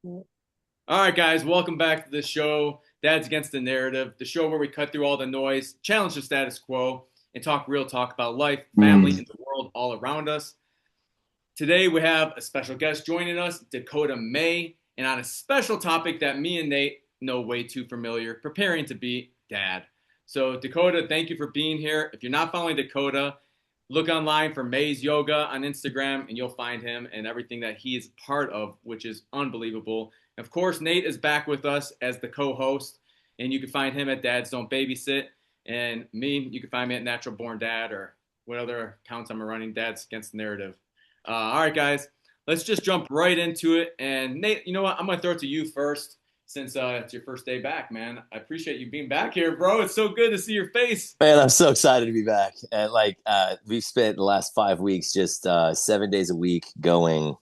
All right, guys, welcome back to the show, Dad's Against the Narrative, the show where we cut through all the noise, challenge the status quo, and talk real talk about life, family, Mm. and the world all around us. Today, we have a special guest joining us, Dakota May, and on a special topic that me and Nate know way too familiar, preparing to be dad. So, Dakota, thank you for being here. If you're not following Dakota, look online for May's Yoga on Instagram, and you'll find him and everything that he is part of, which is unbelievable. Of course, Nate is back with us as the co-host, and you can find him at Dads Don't Babysit, and me, you can find me at Natural Born Dad or what other accounts I'm running, Dads Against the Narrative. All right, guys, let's just jump right into it. And Nate, you know what? I'm gonna throw it to you first, since it's your first day back, man. I appreciate you being back here, bro. It's so good to see your face. Man, I'm so excited to be back. And we've spent the last 5 weeks just 7 days a week going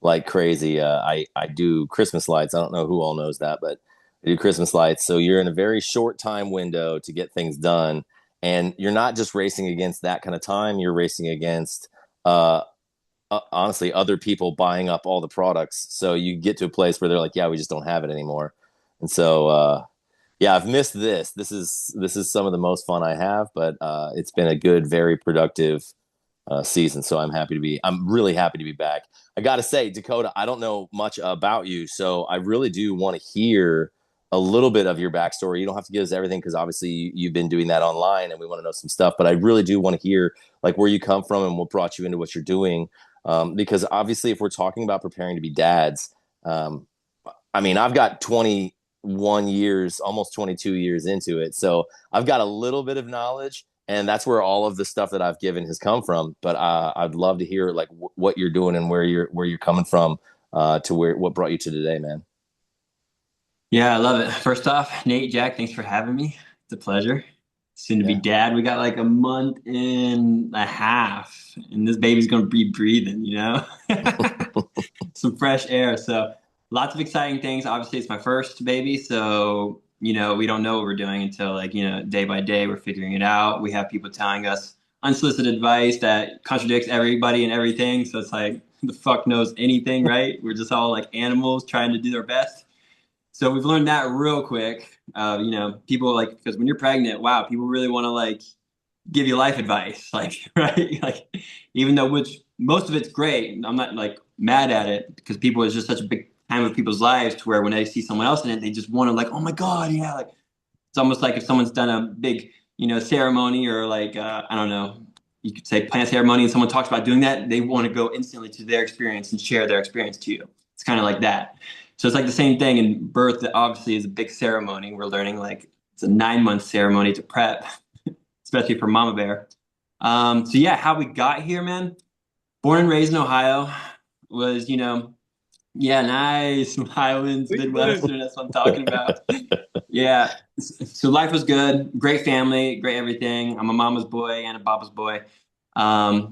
like crazy. I do Christmas lights. I don't know who all knows that, but I do Christmas lights. So you're in a very short time window to get things done, and you're not just racing against that kind of time. You're racing against uh, honestly other people buying up all the products. So you get to a place where they're like, "Yeah, we just don't have it anymore," and so. Yeah, I've missed this. This is some of the most fun I have, but it's been a good, very productive season. So I'm really happy to be back. I got to say, Dakota, I don't know much about you, so I really do want to hear a little bit of your backstory. You don't have to give us everything because obviously you've been doing that online, and we want to know some stuff. But I really do want to hear like where you come from and what brought you into what you're doing, because obviously, if we're talking about preparing to be dads, um, I mean, I've got 21 years, almost 22 years into it. So I've got a little bit of knowledge, and that's where all of the stuff that I've given has come from. But I'd love to hear like what you're doing and where you're coming from to where what brought you to today, man. Yeah, I love it. First off, Nate, Jack, thanks for having me. It's a pleasure. Soon to be Yeah. dad. We got like a month and a half, and this baby's gonna be breathing, some fresh air. So lots of exciting things. Obviously, it's my first baby, so we don't know what we're doing until day by day we're figuring it out. We have people telling us unsolicited advice that contradicts everybody and everything. So it's like who the fuck knows anything, right? We're just all like animals trying to do their best. So we've learned that real quick. People like because when you're pregnant, wow, people really want to like give you life advice, like right, like even though which most of it's great. I'm not like mad at it because people is just such a big time of people's lives to where when they see someone else in it, they just want to like, oh my god, yeah, like it's almost like if someone's done a big ceremony or like I don't know. You could say plant ceremony, and someone talks about doing that. They want to go instantly to their experience and share their experience to you. It's kind of like that. So it's like the same thing in birth. That obviously is a big ceremony. We're learning like it's a 9 month ceremony to prep, especially for mama bear. So yeah, how we got here, man. Born and raised in Ohio, was yeah, nice Highlands, Midwestern. That's what I'm talking about. Yeah. So life was good. Great family, great everything. I'm a mama's boy and a papa's boy.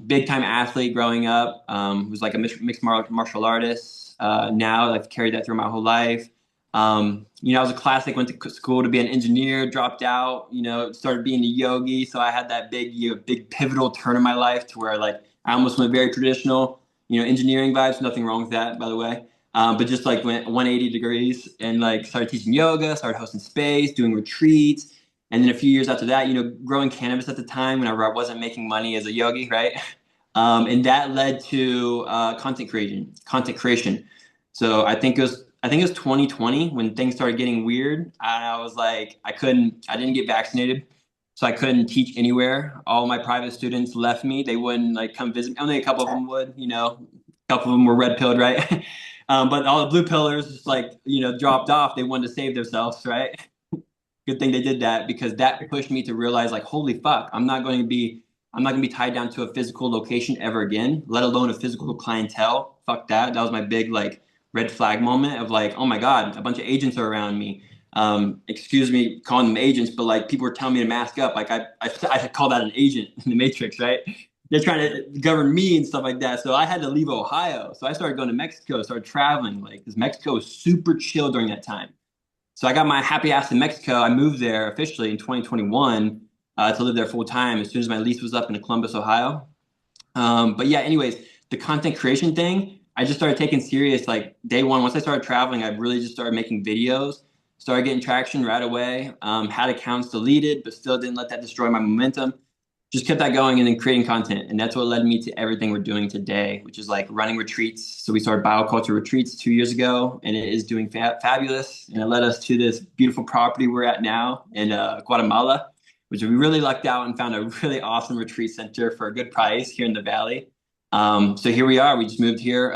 Big time athlete growing up. Was like a mixed martial artist. Now I've carried that through my whole life. I was a classic, went to school to be an engineer, dropped out, started being a yogi. So I had that big pivotal turn in my life to where like I almost went very traditional, engineering vibes, nothing wrong with that, by the way. But just like went 180 degrees and like started teaching yoga, started hosting space, doing retreats. And then a few years after that, growing cannabis at the time whenever I wasn't making money as a yogi, right? And that led to content creation. So I think it was 2020 when things started getting weird. And I was like, I didn't get vaccinated. So I couldn't teach anywhere. All my private students left me. They wouldn't like come visit me. Only a couple of them would, a couple of them were red pilled, right? But all the blue pillars just like, dropped off. They wanted to save themselves, right? Good thing they did that because that pushed me to realize like, holy fuck, I'm not going to be tied down to a physical location ever again, let alone a physical clientele. Fuck that. That was my big like red flag moment of like, oh my God, a bunch of agents are around me. Excuse me calling them agents, but like people were telling me to mask up. Like I call that an agent in the Matrix, right? They're trying to govern me and stuff like that. So I had to leave Ohio. So I started going to Mexico, started traveling. Like, because Mexico was super chill during that time. So I got my happy ass in Mexico. I moved there officially in 2021 to live there full time as soon as my lease was up in Columbus, Ohio. But yeah, anyways, the content creation thing, I just started taking serious like day one. Once I started traveling, I really just started making videos, started getting traction right away. Had accounts deleted, but still didn't let that destroy my momentum. Just kept that going and then creating content. And that's what led me to everything we're doing today, which is like running retreats. So we started bioculture retreats 2 years ago, and it is doing fabulous. And it led us to this beautiful property we're at now in Guatemala, which we really lucked out and found a really awesome retreat center for a good price here in the Valley. So here we are. We just moved here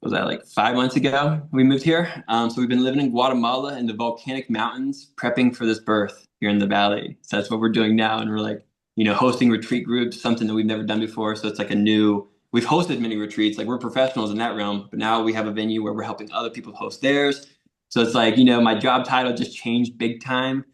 was that like 5 months ago we moved here. So we've been living in Guatemala in the volcanic mountains, prepping for this birth here in the Valley. So that's what we're doing now. And we're like, hosting retreat groups, something that we've never done before. So it's like we've hosted many retreats, like we're professionals in that realm, but now we have a venue where we're helping other people host theirs. So it's like, my job title just changed big time.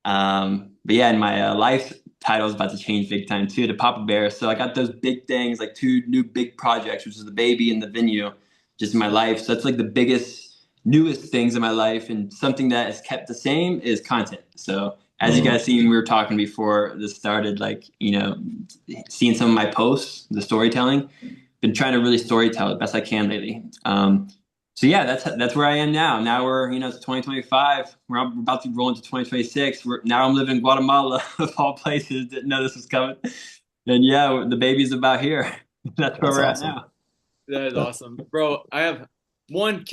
But yeah, and my life title is about to change big time too, to Papa Bear. So I got those big things, like two new big projects, which is the baby and the venue, just in my life. So that's like the biggest, newest things in my life. And something that has kept the same is content. So as you guys seen, we were talking before this started, like, seeing some of my posts, the storytelling, been trying to really storytell the best I can lately. So yeah, that's where I am now. Now we're, it's 2025. We're about to roll into 2026. Now I'm living in Guatemala, of all places. Didn't know this was coming. And yeah, the baby's about here. That's where we're awesome. at now. That is awesome, bro. I have one.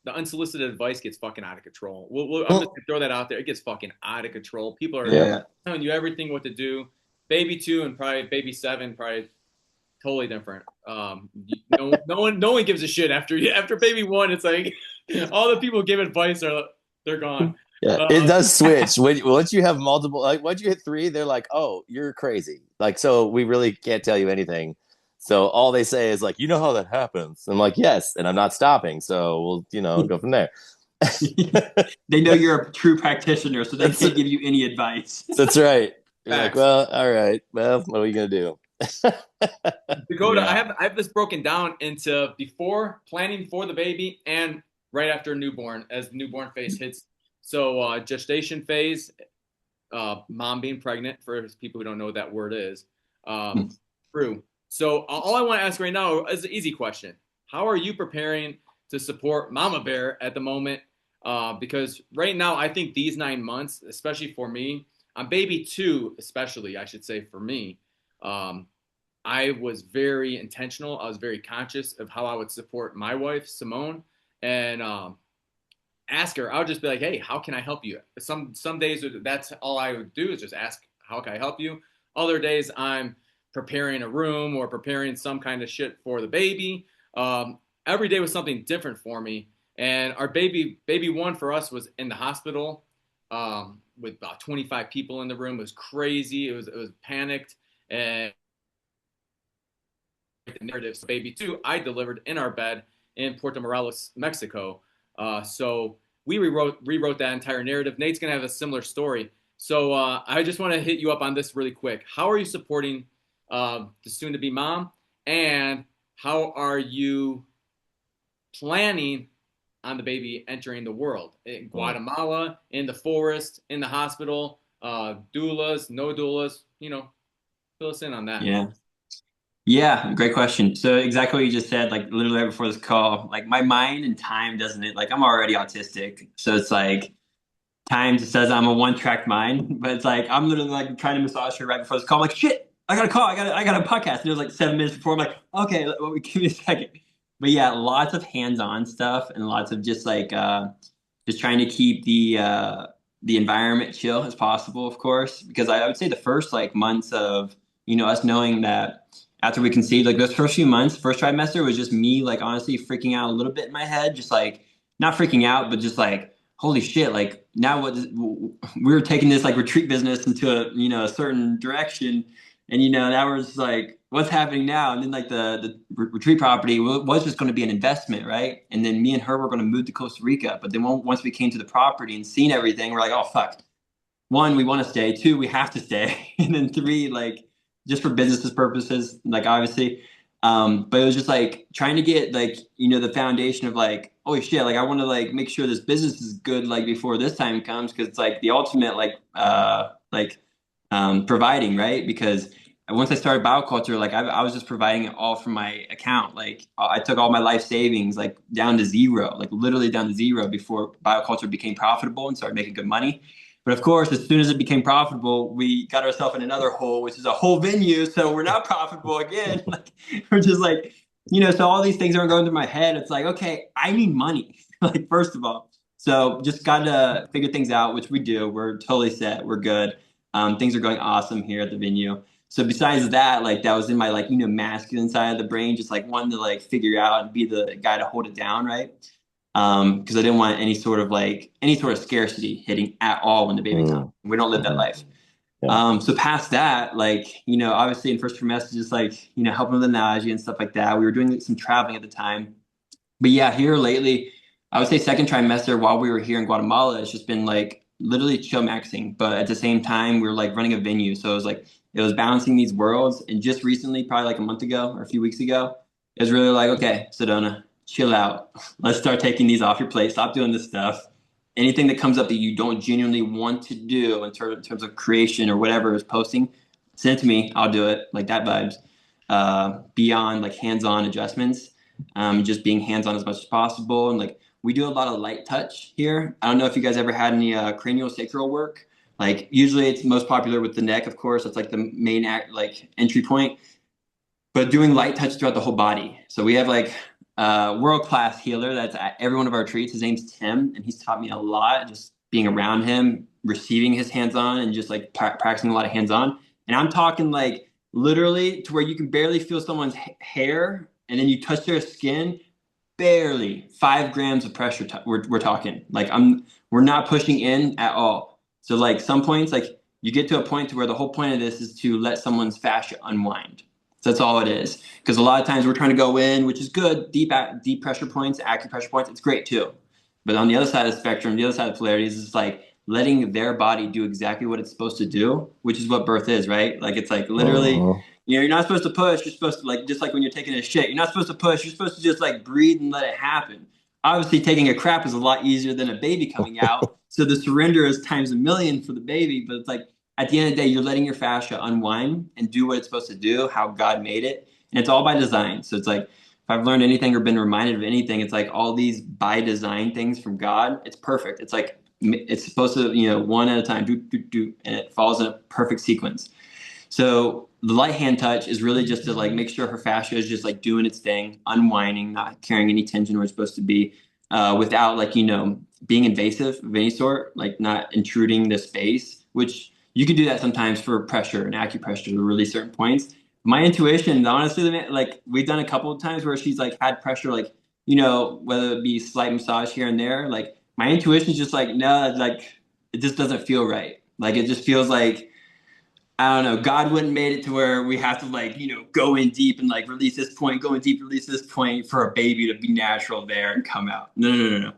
The unsolicited advice gets fucking out of control. I'm just gonna throw that out there. It gets fucking out of control. People are telling you everything what to do. Baby 2 and probably baby 7 probably totally different. No one gives a shit after baby 1. It's like all the people give advice they're gone. Yeah, it does switch. Once you have multiple, like once you hit 3, they're like, "Oh, you're crazy." Like, so we really can't tell you anything. So all they say is like, how that happens. I'm like, yes, and I'm not stopping. So we'll, go from there. They know you're a true practitioner, so they can't give you any advice. That's right. You're like, well, all right. Well, what are we gonna do? Dakota, yeah. I have this broken down into before planning for the baby and right after newborn, as the newborn phase hits. So gestation phase, mom being pregnant, for people who don't know what that word is, through. So all I want to ask right now is an easy question. How are you preparing to support Mama Bear at the moment? Because right now, I think these 9 months, especially for me, on baby 2, especially, I should say for me, I was very intentional. I was very conscious of how I would support my wife, Simone, and ask her. I would just be like, hey, how can I help you? Some days that's all I would do is just ask, how can I help you? Other days I'm preparing a room or preparing some kind of shit for the baby. Every day was something different for me. And our baby 1 for us was in the hospital with about 25 people in the room. It was crazy. It was panicked. And the narratives. Baby 2, I delivered in our bed in Puerto Morelos, Mexico. So we rewrote that entire narrative. Nate's gonna have a similar story. So I just want to hit you up on this really quick. How are you supporting the soon-to-be mom, and how are you planning on the baby entering the world in Guatemala, in the forest, in the hospital, doulas, no doulas? Fill us in on that. Yeah, great question. So exactly what you just said, like literally right before this call, like my mind and time doesn't it, like I'm already autistic. So it's like time just says I'm a one-track mind, but it's like I'm literally like trying to massage her right before this call. I'm like, shit, I got a call. I got a podcast. And it was like 7 minutes before. I'm like, okay, give me a second. But yeah, lots of hands-on stuff and lots of just like just trying to keep the environment chill as possible, of course, because I would say the first like months of us knowing that after we conceived, like those first few months, first trimester was just me like honestly freaking out a little bit in my head, just like not freaking out, but just like holy shit, like now we were taking this like retreat business into a certain direction, and now we're just like what's happening now? And then like the retreat property was just going to be an investment, right? And then me and her were going to move to Costa Rica, but then once we came to the property and seen everything, we're like, oh fuck, 1, we want to stay, 2, we have to stay, and then 3, like just for business purposes, like obviously. But it was just like trying to get like, the foundation of like, holy shit, like I want to like make sure this business is good like before this time comes, because it's like the ultimate like providing, right? Because once I started bioculture, like I was just providing it all from my account. Like I took all my life savings like down to zero, like literally down to zero before bioculture became profitable and started making good money. But of course, as soon as it became profitable, we got ourselves in another hole, which is a whole venue. So we're not profitable again. Like we're just like, so all these things are going through my head. It's like, okay, I need money. Like first of all, so just got to figure things out, which we do. We're totally set. We're good. Things are going awesome here at the venue. So besides that, like that was in my like, masculine side of the brain, just like wanting to like figure out and be the guy to hold it down, right? Because I didn't want any sort of scarcity hitting at all when the baby comes. Mm. We don't live that Mhm. life. Yeah. So past that, like, obviously in first trimester, just like, helping with the nausea and stuff like that. We were doing some traveling at the time. But yeah, here lately, I would say second trimester while we were here in Guatemala, it's just been like literally chill maxing. But at the same time, we were like running a venue. So it was balancing these worlds. And just recently, probably like a month ago or a few weeks ago, it was really like, okay, Sedona, chill out. Let's start taking these off your plate. Stop doing this stuff. Anything that comes up that you don't genuinely want to do in terms of creation or whatever is posting, send it to me. I'll do it. Like that vibes. Beyond like hands-on adjustments, just being hands-on as much as possible. And like we do a lot of light touch here. I don't know if you guys ever had any cranial sacral work. Like usually it's most popular with the neck, of course. That's like the main like entry point. But doing light touch throughout the whole body. So we have like a world-class healer that's at every one of our retreats. His name's Tim, and he's taught me a lot just being around him, receiving his hands-on, and just like practicing a lot of hands-on. And I'm talking like literally to where you can barely feel someone's hair, and then you touch their skin, barely 5 grams of pressure. We're talking like we're not pushing in at all. So like some points, like you get to a point to where the whole point of this is to let someone's fascia unwind. So that's all it is. Because a lot of times we're trying to go in, which is good, deep pressure points, acupressure points. It's great too. But on the other side of the spectrum, the other side of polarities is like letting their body do exactly what it's supposed to do, which is what birth is, right? Like it's like literally, Mhm. you're not supposed to push. You're supposed to like just like when you're taking a shit, you're not supposed to push. You're supposed to just like breathe and let it happen. Obviously, taking a crap is a lot easier than a baby coming out. So the surrender is times a million for the baby, but it's like at the end of the day, you're letting your fascia unwind and do what it's supposed to do, how God made it. And it's all by design. So it's like, if I've learned anything or been reminded of anything, it's like all these by design things from God. It's perfect. It's like, it's supposed to, one at a time, do, and it falls in a perfect sequence. So the light hand touch is really just to like make sure her fascia is just like doing its thing, unwinding, not carrying any tension where it's supposed to be, without like, being invasive of any sort, like not intruding the space, which you can do that sometimes for pressure and acupressure to really certain points. My intuition, honestly, like we've done a couple of times where she's like had pressure, like, whether it be slight massage here and there, like my intuition is just like, no, like it just doesn't feel right. Like it just feels like, I don't know, God wouldn't made it to where we have to like, go in deep and like release this point, go in deep, release this point for a baby to be natural there and come out. No, no, no, no, no.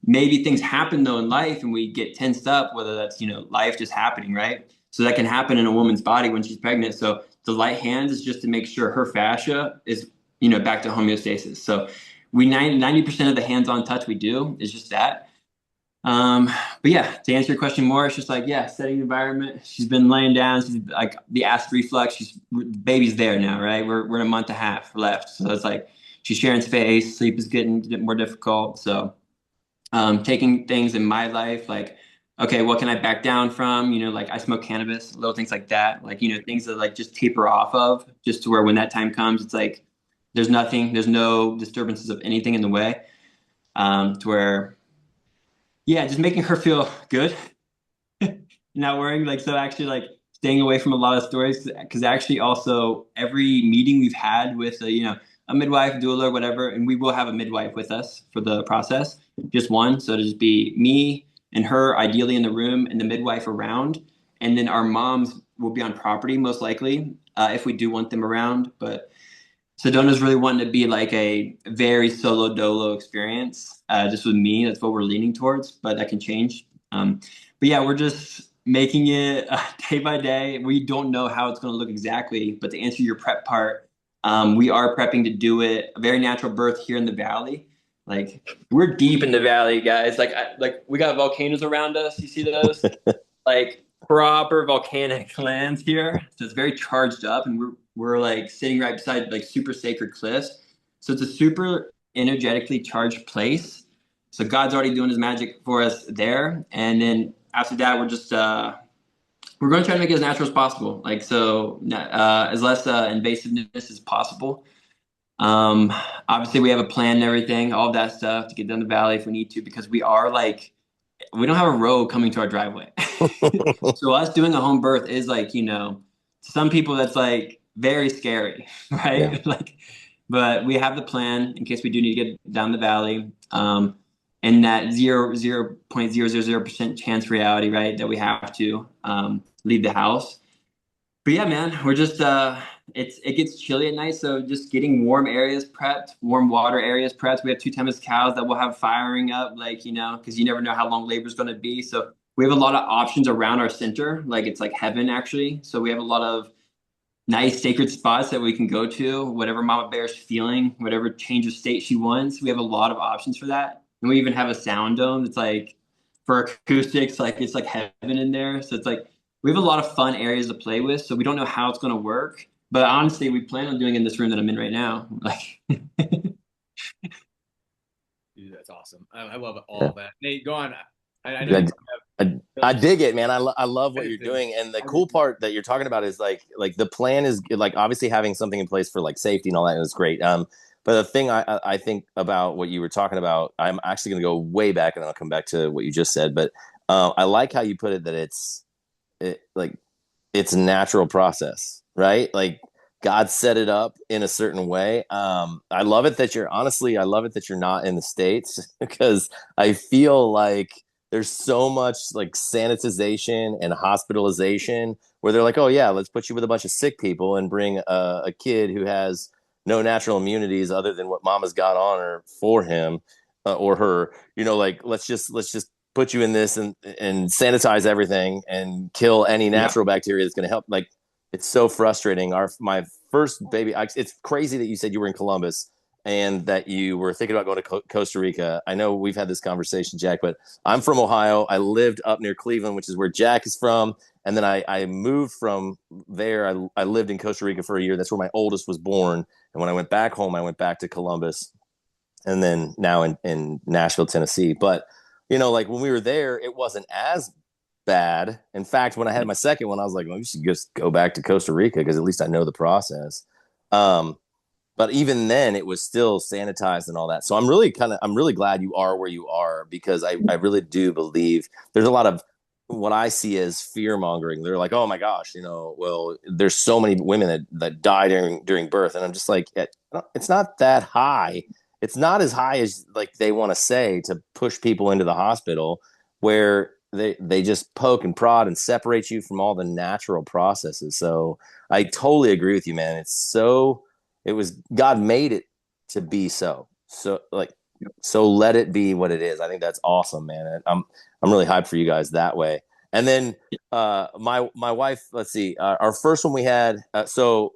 Maybe things happen though in life and we get tensed up, whether that's, life just happening, right? So that can happen in a woman's body when she's pregnant. So the light hands is just to make sure her fascia is, back to homeostasis. So 90% of the hands-on touch we do is just that. Um, but yeah, to answer your question more, it's just like, yeah, setting the environment. She's been laying down. She's like the acid reflux. Baby's there now, right? We're in a month and a half left. So it's like she's sharing space. Sleep is getting more difficult. So, taking things in my life, like, okay, what can I back down from? Like I smoke cannabis, little things like that. Like, things that like just taper off of just to where when that time comes, it's like, there's no disturbances of anything in the way. To where, yeah, just making her feel good, not worrying. Like, so actually, like staying away from a lot of stories because actually, also every meeting we've had with a midwife, doula, or whatever, and we will have a midwife with us for the process, just one. So to just be me and her, ideally in the room, and the midwife around, and then our moms will be on property most likely if we do want them around, but. Sedona's really wanting to be like a very solo dolo experience, just with me. That's what we're leaning towards, but that can change. But yeah, we're just making it day by day. We don't know how it's going to look exactly, but to answer your prep part, we are prepping to do it a very natural birth here in the valley. Like we're deep in the valley, guys. Like we got volcanoes around us. You see those? Like proper volcanic lands here. So it's very charged up, and we're like sitting right beside like super sacred cliffs. So it's a super energetically charged place. So God's already doing his magic for us there. And then after that, we're going to try to make it as natural as possible. Like, so as less invasiveness as possible. Um, Obviously we have a plan and everything, all of that stuff to get down the valley if we need to, because we don't have a road coming to our driveway. So us doing a home birth is like, some people that's like very scary, Yeah. right? Like, but we have the plan in case we do need to get down the valley. And that 0.000% chance reality, right? That we have to leave the house. But yeah, man, we're just it gets chilly at night, so just getting warm areas prepped, warm water areas prepped. We have 2 Temmuz cows that we'll have firing up, like, because you never know how long labor's going to be. So we have a lot of options around our center, like it's like heaven actually. So we have a lot of nice sacred spots that we can go to, whatever Mama Bear's feeling, whatever change of state she wants. We have a lot of options for that, and we even have a sound dome that's like for acoustics, like it's like heaven in there. So it's like we have a lot of fun areas to play with. So we don't know how it's going to work, but honestly, we plan on doing it in this room that I'm in right now. Like, Dude, that's awesome. I love all Yeah. that. Nate, go on. I know you I dig it, man. I love what you're everything. doing, and the cool part that you're talking about is like the plan is like obviously having something in place for like safety and all that is great. But the thing I think about what you were talking about, I'm actually going to go way back, and then I'll come back to what you just said. But I like how you put it that like it's a natural process, right? Like God set it up in a certain way. I love it that I love it that you're not in the States because I feel like there's so much like sanitization and hospitalization where they're like, oh yeah, let's put you with a bunch of sick people and bring a kid who has no natural immunities other than what mama's got on her for him or her, like let's just put you in this and sanitize everything and kill any yeah, natural bacteria that's going to help. Like it's so frustrating. My first baby, it's crazy that you said you were in Columbus and that you were thinking about going to Costa Rica. I know we've had this conversation, Jack, but I'm from Ohio. I lived up near Cleveland, which is where Jack is from. And then I moved from there. I lived in Costa Rica for a year. That's where my oldest was born. And when I went back home, I went back to Columbus and then now in Nashville, Tennessee. But, like when we were there, it wasn't as bad. In fact, when I had my second one, I was like, well, we should just go back to Costa Rica because at least I know the process. But even then, it was still sanitized and all that. So I'm really glad you are where you are because I really do believe there's a lot of what I see as fear mongering. They're like, oh my gosh, well, there's so many women that die during birth. And I'm just like, it's not that high. It's not as high as like they want to say to push people into the hospital where they just poke and prod and separate you from all the natural processes. So I totally agree with you, man. It was God made it to be so. So let it be what it is. I think that's awesome, man. I'm really hyped for you guys that way. And then my wife, let's see, our first one we had. So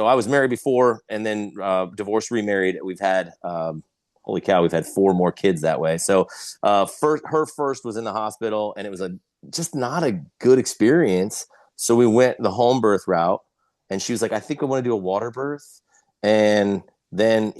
I was married before, and then divorced, remarried. We've had holy cow, we've had 4 more kids that way. So her first was in the hospital, and it was just not a good experience. So we went the home birth route, and she was like, I think I want to do a water birth. And then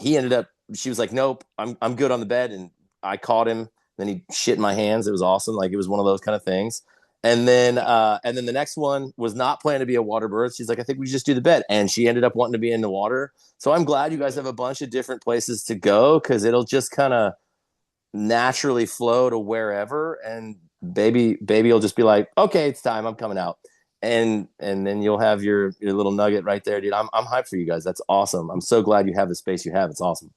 she was like, nope, I'm good on the bed. And I caught him. Then he shit in my hands. It was awesome. Like it was one of those kind of things. And then the next one was not planned to be a water birth. She's like, I think we just do the bed. And she ended up wanting to be in the water. So I'm glad you guys have a bunch of different places to go because it'll just kind of naturally flow to wherever. And baby will just be like, okay, it's time. I'm coming out. And then you'll have your little nugget right there, dude. I'm hyped for you guys. That's awesome. I'm so glad you have the space you have. It's awesome.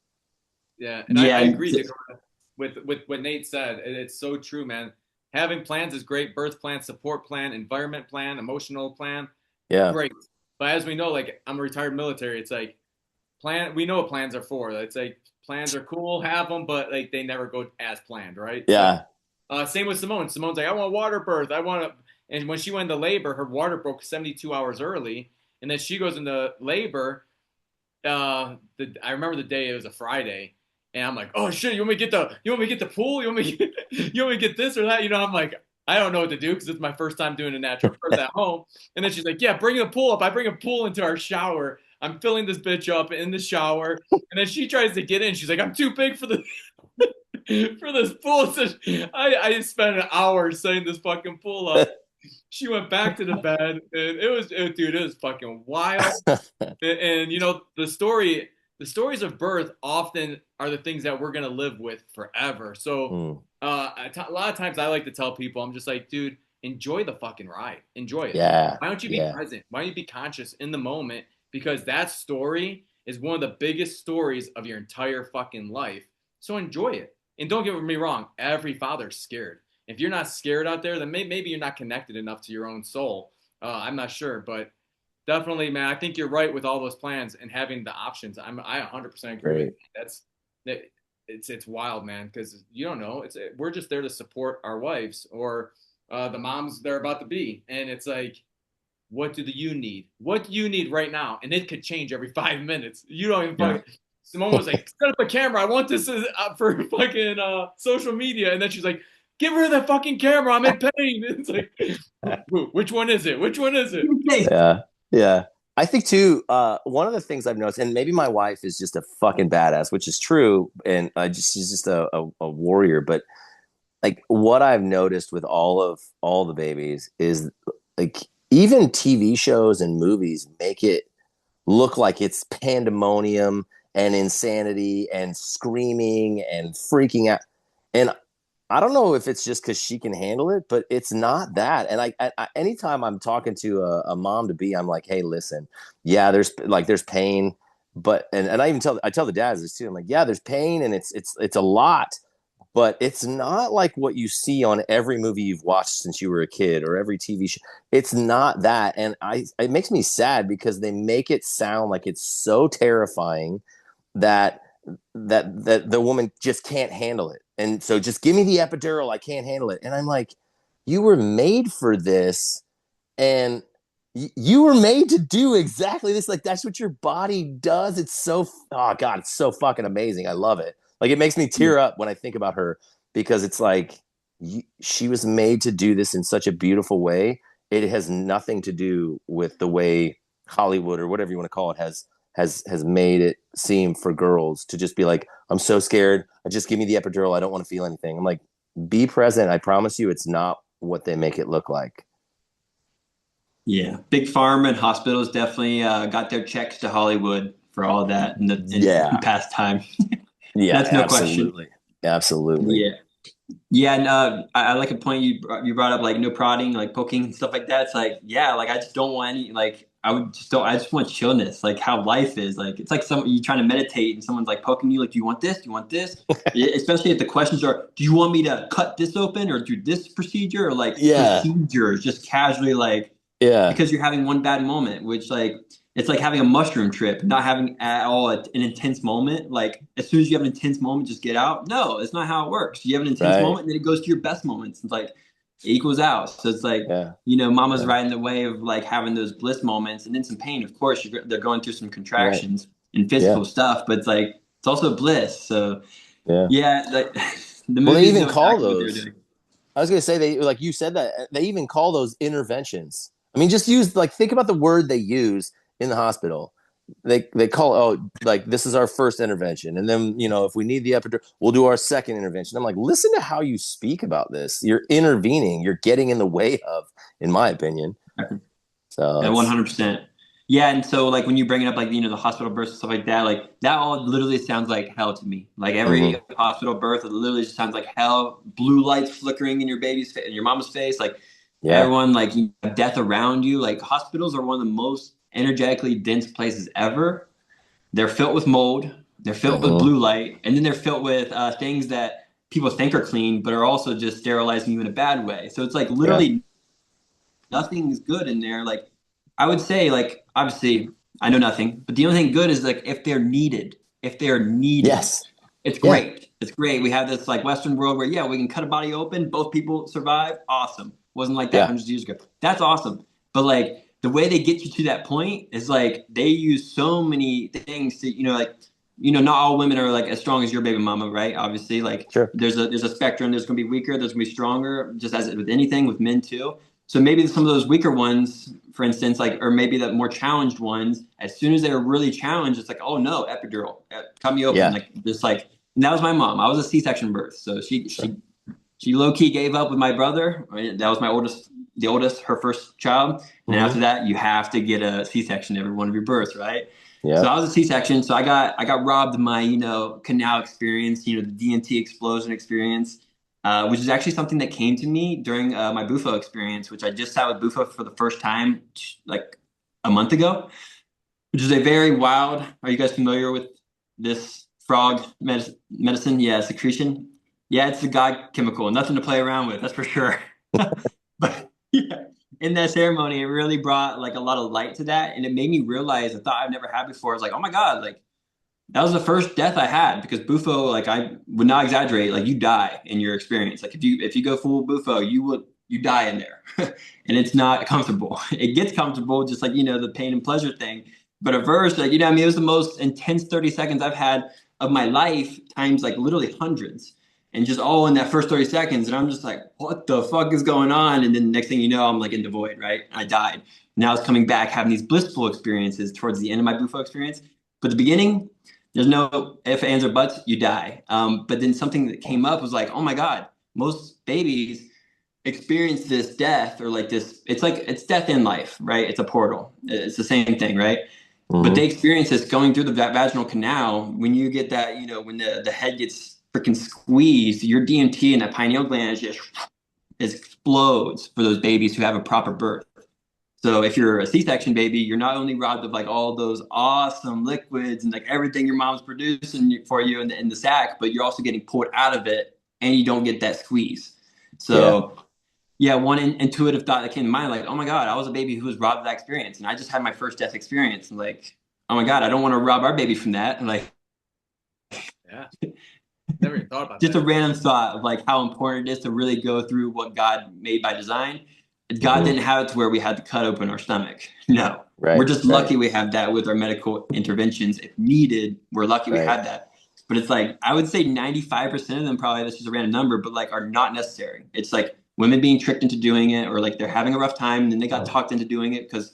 Yeah, and I yeah. agree, Dakota, with what Nate said. It's so true, man. Having plans is great. Birth plan, support plan, environment plan, emotional plan, Yeah. great. But as we know, like I'm a retired military. It's like we know what plans are for. It's like plans are cool, have them, but like they never go as planned, right? So Yeah. same with Simone. Simone's like, I want water birth. I want to. And when she went into labor, her water broke 72 hours early, and then she goes into labor. I remember the day, it was a Friday, and I'm like, oh shit, you want me to get the pool? You want me to get this or that? I'm like, I don't know what to do because it's my first time doing a natural birth at home. And then she's like, yeah, bring a pool up. I bring a pool into our shower. I'm filling this bitch up in the shower. And then she tries to get in. She's like, I'm too big for the for this pool. So I spent an hour setting this fucking pool up. She went back to the bed, and dude, it was fucking wild. And you know, the stories of birth often are the things that we're gonna live with forever. So, Mm, a lot of times I like to tell people, I'm just like, dude, enjoy the fucking ride, enjoy it. yeah, Why don't you be yeah, present? Why don't you be conscious in the moment? Because that story is one of the biggest stories of your entire fucking life. So enjoy it. And don't get me wrong, every father's scared. If you're not scared out there, then maybe you're not connected enough to your own soul. I'm not sure, but definitely, man, I think you're right with all those plans and having the options. I 100% agree with you. great. It's wild, man, because you don't know. We're just there to support our wives or the moms they're about to be, and it's like, what do you need? What do you need right now? And it could change every 5 minutes. You don't even Yeah. fucking. Simone was like, set up a camera. I want this for fucking social media, and then she's like, get rid of that fucking camera. I'm in pain. It's like, which one is it? Which one is it? Yeah, yeah. I think too. One of the things I've noticed, and maybe my wife is just a fucking badass, which is true, and she's just a warrior. But like what I've noticed with all the babies is like even TV shows and movies make it look like it's pandemonium and insanity and screaming and freaking out. And I don't know if it's just because she can handle it, but it's not that. And anytime I'm talking to a mom to be, I'm like, hey, listen, yeah, there's pain, but and I tell the dads this too. I'm like, yeah, there's pain and it's a lot, but it's not like what you see on every movie you've watched since you were a kid or every TV show. It's not that, and it makes me sad because they make it sound like it's so terrifying that that the woman just can't handle it. And so just give me the epidural. I can't handle it. And I'm like, you were made for this. And you were made to do exactly this. Like, that's what your body does. It's so, oh God, it's so fucking amazing. I love it. Like, it makes me tear up when I think about her because it's like, she was made to do this in such a beautiful way. It has nothing to do with the way Hollywood or whatever you want to call it has made it seem for girls to just be like, I'm so scared. Just give me the epidural. I don't want to feel anything. I'm like, be present. I promise you, it's not what they make it look like. Yeah, big pharma and hospitals definitely got their checks to Hollywood for all that in Yeah. past time. Yeah, That's no question. Absolutely. Yeah, yeah, and I like a point you brought up, like no prodding, like poking and stuff like that. It's like, yeah, like I just don't want any, like I just want chillness, like how life is. Like it's like you trying to meditate and someone's like poking you, like, do you want this? Do you want this? Especially if the questions are, do you want me to cut this open or do this procedure or like Yeah. procedures, just casually like. Yeah. Because you're having one bad moment, which like it's like having a mushroom trip, not having at all an intense moment. Like as soon as you have an intense moment, just get out. No, it's not how it works. You have an intense Right. moment, and then it goes to your best moments. It's like it equals out. So it's like Yeah. mama's Yeah. right in the way of like having those bliss moments, and then some pain. Of course, they're going through some contractions and physical stuff, but it's like it's also bliss. So yeah, like the Well, they movies even know call exactly what they're those. doing. I was gonna say they like you said that they even call those interventions. I mean, just use like think about the word they use in the hospital. They call like this is our first intervention, and then if we need the epidural, we'll do our second intervention. I'm like, listen to how you speak about this. You're intervening. You're getting in the way of, in my opinion. So Yeah, 100%. Yeah, and so like when you bring it up, like the hospital births and stuff like that all literally sounds like hell to me. Like every hospital birth, it literally just sounds like hell. Blue lights flickering in your baby's face, in your mama's face, like everyone, like you have death around you. Like hospitals are one of the most energetically dense places ever. They're filled with mold. They're filled with blue light, and then they're filled with things that people think are clean, but are also just sterilizing you in a bad way. So it's like literally nothing's good in there. Like I would say, like obviously I know nothing, but the only thing good is like if they're needed, Yes. it's great. It's great. We have this like Western world where we can cut a body open, both people survive. Awesome. Wasn't like that hundreds of years ago. That's awesome. But like the way they get you to that point is like they use so many things to like not all women are like as strong as your baby mama, right? Obviously, like Sure. there's a spectrum. There's gonna be weaker. There's gonna be stronger. Just as with anything, with men too. So maybe some of those weaker ones, for instance, like, or maybe the more challenged ones, as soon as they were really challenged, it's like, oh no, epidural, cut me open, Yeah. like just like. And that was my mom. I was a C-section birth, so she Sure. she low key gave up with my brother. That was the oldest, her first child. And then after Hmm. that, you have to get a C-section every one of your births, right? So Yeah. I was a C-section, so I got robbed of my canal experience, the DNT explosion experience, which is actually something that came to me during my Bufo experience, which I just sat with Bufo for the first time like a month ago, which is a very wild. Are you guys familiar with this frog medicine? Yeah, secretion. Yeah, it's a god chemical, nothing to play around with, that's for sure. But yeah, in that ceremony, it really brought like a lot of light to that, and it made me realize a thought I've never had before. I was like, oh my god, like that was the first death I had because Bufo, like I would not exaggerate, like you die in your experience. Like if you go full Bufo, you die in there, and it's not comfortable. It gets comfortable, just like the pain and pleasure thing. But at first, like I mean, it was the most intense 30 seconds I've had of my life, times like literally hundreds, and just all in that first 30 seconds. And I'm just like, what the fuck is going on? And then the next thing you know, I'm like in the void, right? I died. Now I was coming back, having these blissful experiences towards the end of my Bufo experience. But the beginning, there's no ifs, ands, or buts. You die. But then something that came up was like, oh my god, most babies experience this death or like this. It's like it's death in life, right? It's a portal. It's the same thing, right? But they Hmm. experience this going through the vaginal canal when you get that, when the head gets freaking squeezed, your DMT and that pineal gland just explodes for those babies who have a proper birth. So if you're a C-section baby, you're not only robbed of like all those awesome liquids and like everything your mom's producing for you in the sack, but you're also getting pulled out of it and you don't get that squeeze. Yeah. So yeah, one intuitive thought that came to mind, like, oh my God, I was a baby who was robbed of that experience. And I just had my first death experience. And like, oh my God, I don't want to rob our baby from that. And like, Yeah. Never even thought about just a that. random thought of like how important it is to really go through what God made by design. God Hmm. didn't have it to where we had to cut open our stomach. No, we're Right. just Right. lucky we have that with our medical interventions. If needed, we're lucky we Right. had that. But it's like, I would say 95% of them, probably that's just a random number, but like are not necessary. It's like women being tricked into doing it, or like they're having a rough time and then they got talked into doing it because,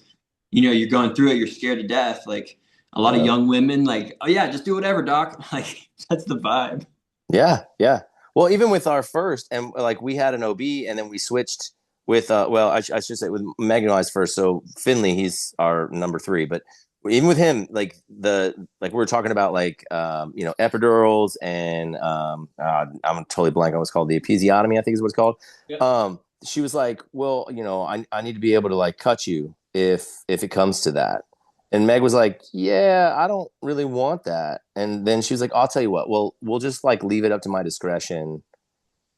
you're going through it, you're scared to death. Like a lot of Yeah. young women, like, oh yeah, just do whatever, doc. Like that's the vibe. Yeah, yeah. Well, even with our first, and like we had an OB, and then we switched with, well, I should say with Megan and I's first. So Finley, he's our number three, but even with him, like we were talking about, like epidurals and I'm totally blank on what's called, the episiotomy, I think is what it's called. Yeah. She was like, well, I need to be able to like cut you if it comes to that. And Meg was like, yeah, I don't really want that. And then she was like, I'll tell you what, well, we'll just like leave it up to my discretion.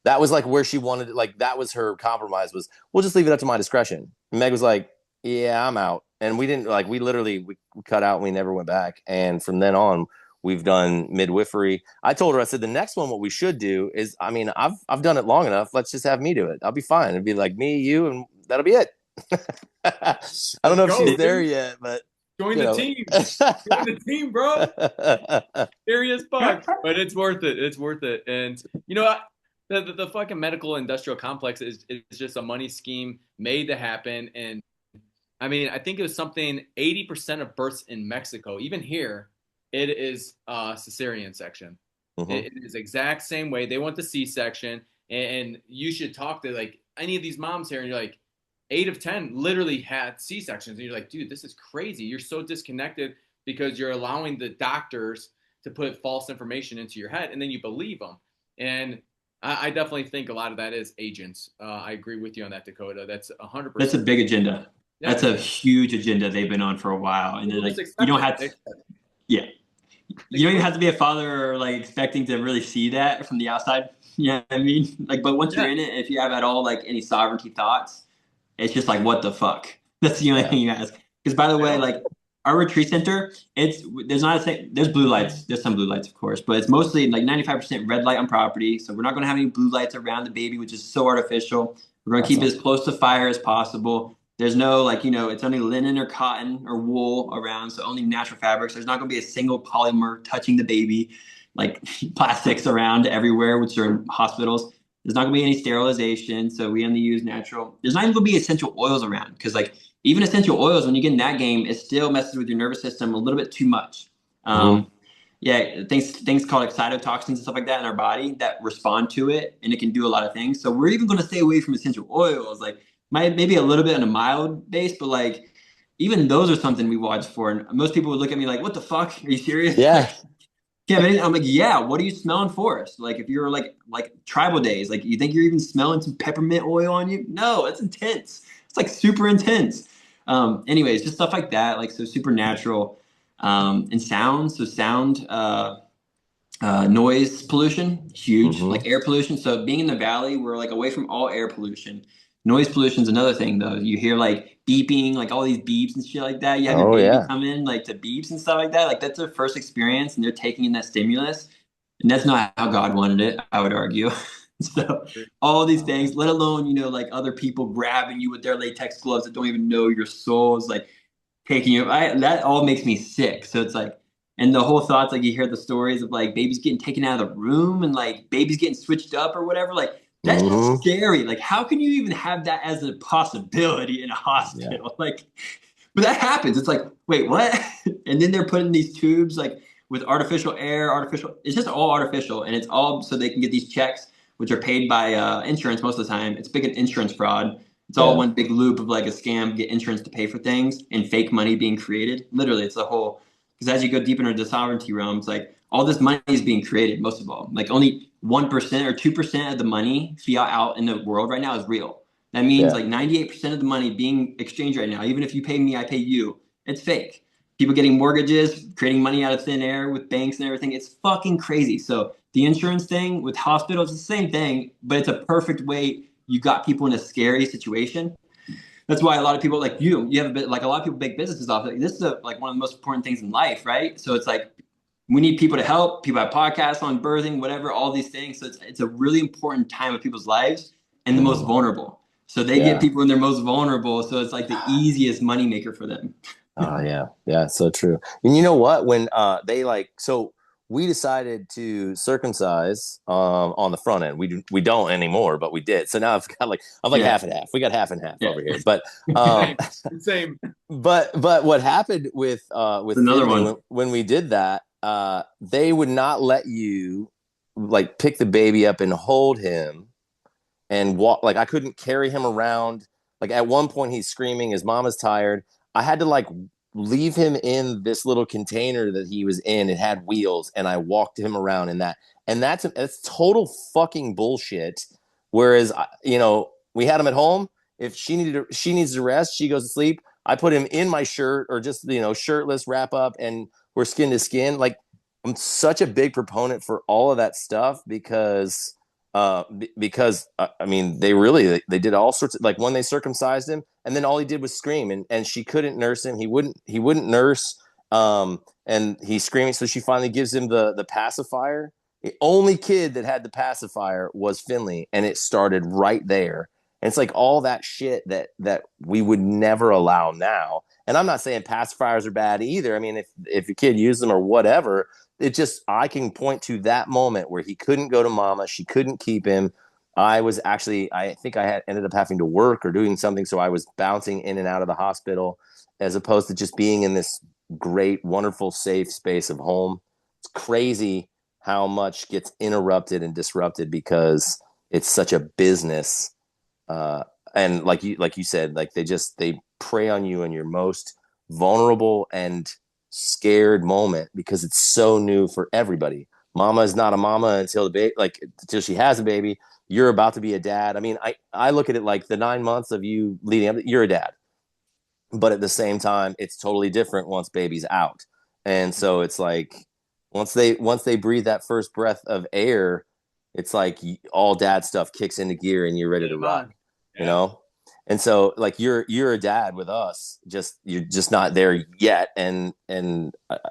That was like where she wanted it. Like that was her compromise, was we'll just leave it up to my discretion. And Meg was like, yeah, I'm out. And we didn't, like, we literally, we cut out and we never went back. And from then on, we've done midwifery. I told her, I said, the next one, what we should do is, I mean, I've done it long enough. Let's just have me do it. I'll be fine. It'd be like me, you, and that'll be it. I don't Let's know if go, she's It, there dude. yet, but Join you the know. team. Join the team, bro. Scary as fuck, but it's worth it. It's worth it. And the fucking medical industrial complex is just a money scheme made to happen. And I mean, I think it was something 80% of births in Mexico, even here, it is cesarean section. Mhm. It is exact same way. They want the C-section, and you should talk to like any of these moms here, and you're like, 8 of 10 literally had C-sections, and you're like, dude, this is crazy. You're so disconnected because you're allowing the doctors to put false information into your head, and then you believe them. And I definitely think a lot of that is agents. I agree with you on that, Dakota. That's that's a 100%. big agenda. Yeah, That's a huge agenda they've been on for a while. And they're people just like, you expect don't it. have to, yeah, Like, you don't even have to be a father or like expecting to really see that from the outside. You know what I mean? Like, but once you're yeah, in it, if you have at all like any sovereignty thoughts, it's just like, what the fuck? That's the only Yeah. thing you ask. Because by the I way, know. like our retreat center, there's not a thing, there's blue lights, there's some blue lights, of course, but it's mostly like 95% red light on property. So we're not going to have any blue lights around the baby, which is so artificial. We're going to keep it Awesome. as close to fire as possible. There's no like, it's only linen or cotton or wool around, so only natural fabrics. There's not going to be a single polymer touching the baby, like plastics around everywhere, which are in hospitals. There's not going to be any sterilization, so we only use natural. There's not even going to be essential oils around because like even essential oils, when you get in that game, it still messes with your nervous system a little bit too much. Mm-hmm. Yeah, things called excitotoxins and stuff like that in our body that respond to it, and it can do a lot of things. So we're even going to stay away from essential oils, like maybe a little bit on a mild base, but like even those are something we watch for. And most people would look at me like, "What the fuck? Are you serious?" Yeah. Like, Kevin, I'm like, "Yeah. What are you smelling for us? Like, if you're like tribal days, like you think you're even smelling some peppermint oil on you? No, it's intense. It's like super intense. Anyways, just stuff like that, like so supernatural, and sound. So sound. Noise pollution, huge, Mm-hmm. like air pollution. So being in the valley, we're like away from all air pollution. Noise pollution is another thing though. You hear like beeping, like all these beeps and shit like that. You have your Oh baby yeah. come in like to beeps and stuff like that. Like that's their first experience and they're taking in that stimulus. And that's not how God wanted it, I would argue. So all these things, let alone, like other people grabbing you with their latex gloves that don't even know your soul is like taking you. That all makes me sick. So it's like, and the whole thoughts, like you hear the stories of like babies getting taken out of the room and like babies getting switched up or whatever. Like that's Mm-hmm. scary. Like how can you even have that as a possibility in a Yeah. hospital? Like, but that happens. It's like, wait, what? And then they're putting these tubes like with artificial air, artificial. It's just all artificial, and it's all so they can get these checks, which are paid by insurance most of the time. It's big insurance fraud. It's all Yeah. one big loop of like a scam, get insurance to pay for things, and fake money being created. Literally, it's a whole. Because as you go deep into the sovereignty realms, like all this money is being created. Most of all, like only 1% or 2% of the money fiat out in the world right now is real. That means Yeah. like 98% of the money being exchanged right now, even if you pay me, I pay you, it's fake. People getting mortgages, creating money out of thin air with banks and everything. It's fucking crazy. So the insurance thing with hospitals, it's the same thing, but it's a perfect way you got people in a scary situation. That's why a lot of people like you have a bit like a lot of people make businesses off of it. This is like one of the most important things in life, right? So it's like we need people to help. People have podcasts on birthing, whatever, all these things. So it's a really important time of people's lives and the most Mm. vulnerable. So they get Yeah. people in their most vulnerable. So it's like the easiest moneymaker for them. Oh yeah, yeah, so true. And you know what? When they like, so we decided to circumcise on the front end. We don't anymore, but we did. So now I'm like Yeah, half and half. We got half and half yeah. over here. But um, Same. but what happened It's with another Finley one. when we did that, they would not let you like pick the baby up and hold him and walk. Like I couldn't carry him around. Like at one point he's screaming, his mom is tired. I had to like leave him in this little container that he was in. It had wheels, and I walked him around in that. And that's total fucking bullshit. Whereas we had him at home. If she needs to rest, she goes to sleep. I put him in my shirt or just shirtless, wrap up, and we're skin to skin. Like I'm such a big proponent for all of that stuff because I mean they did all sorts of like when they circumcised him and then all he did was scream and she couldn't nurse him. He wouldn't nurse and he's screaming, so she finally gives him the pacifier. The only kid that had the pacifier was Finley, and it started right there. And it's like all that shit that we would never allow now. And I'm not saying pacifiers are bad either. I mean, if your kid used them or whatever, it just I can point to that moment where he couldn't go to mama, she couldn't keep him. I think I had ended up having to work or doing something, so I was bouncing in and out of the hospital as opposed to just being in this great, wonderful, safe space of home. It's crazy how much gets interrupted and disrupted because it's such a business. And like you said, like they prey on you in your most vulnerable and scared moment because it's so new for everybody. Mama is not a mama until until she has a baby. You're about to be a dad. I mean, I look at it like the 9 months of you leading up, you're a dad. But at the same time, it's totally different once baby's out. And so it's like once they breathe that first breath of air, it's like all dad stuff kicks into gear and you're ready to Game rock, on. you Yeah. know? And so like you're a dad with us, just you're just not there yet. And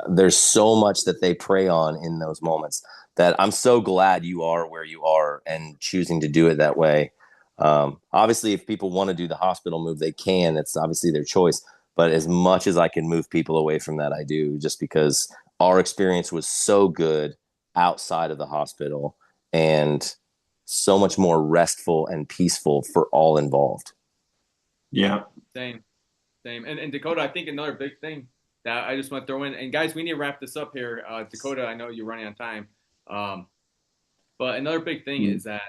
there's so much that they prey on in those moments that I'm so glad you are where you are and choosing to do it that way. Obviously, if people want to do the hospital move, they can. It's obviously their choice. But as much as I can move people away from that, I do, just because our experience was so good outside of the hospital and so much more restful and peaceful for all involved. Yeah. Same, same. And Dakota, I think another big thing that I just want to throw in, and guys, we need to wrap this up here. Dakota, I know you're running on time. Um, but another big thing is that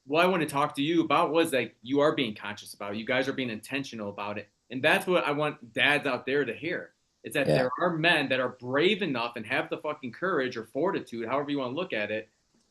what I want to talk to you about was like you are being conscious about it. You guys are being intentional about it. And that's what I want dads out there to hear. Is that Yeah. there are men that are brave enough and have the fucking courage or fortitude, however you want to look at it,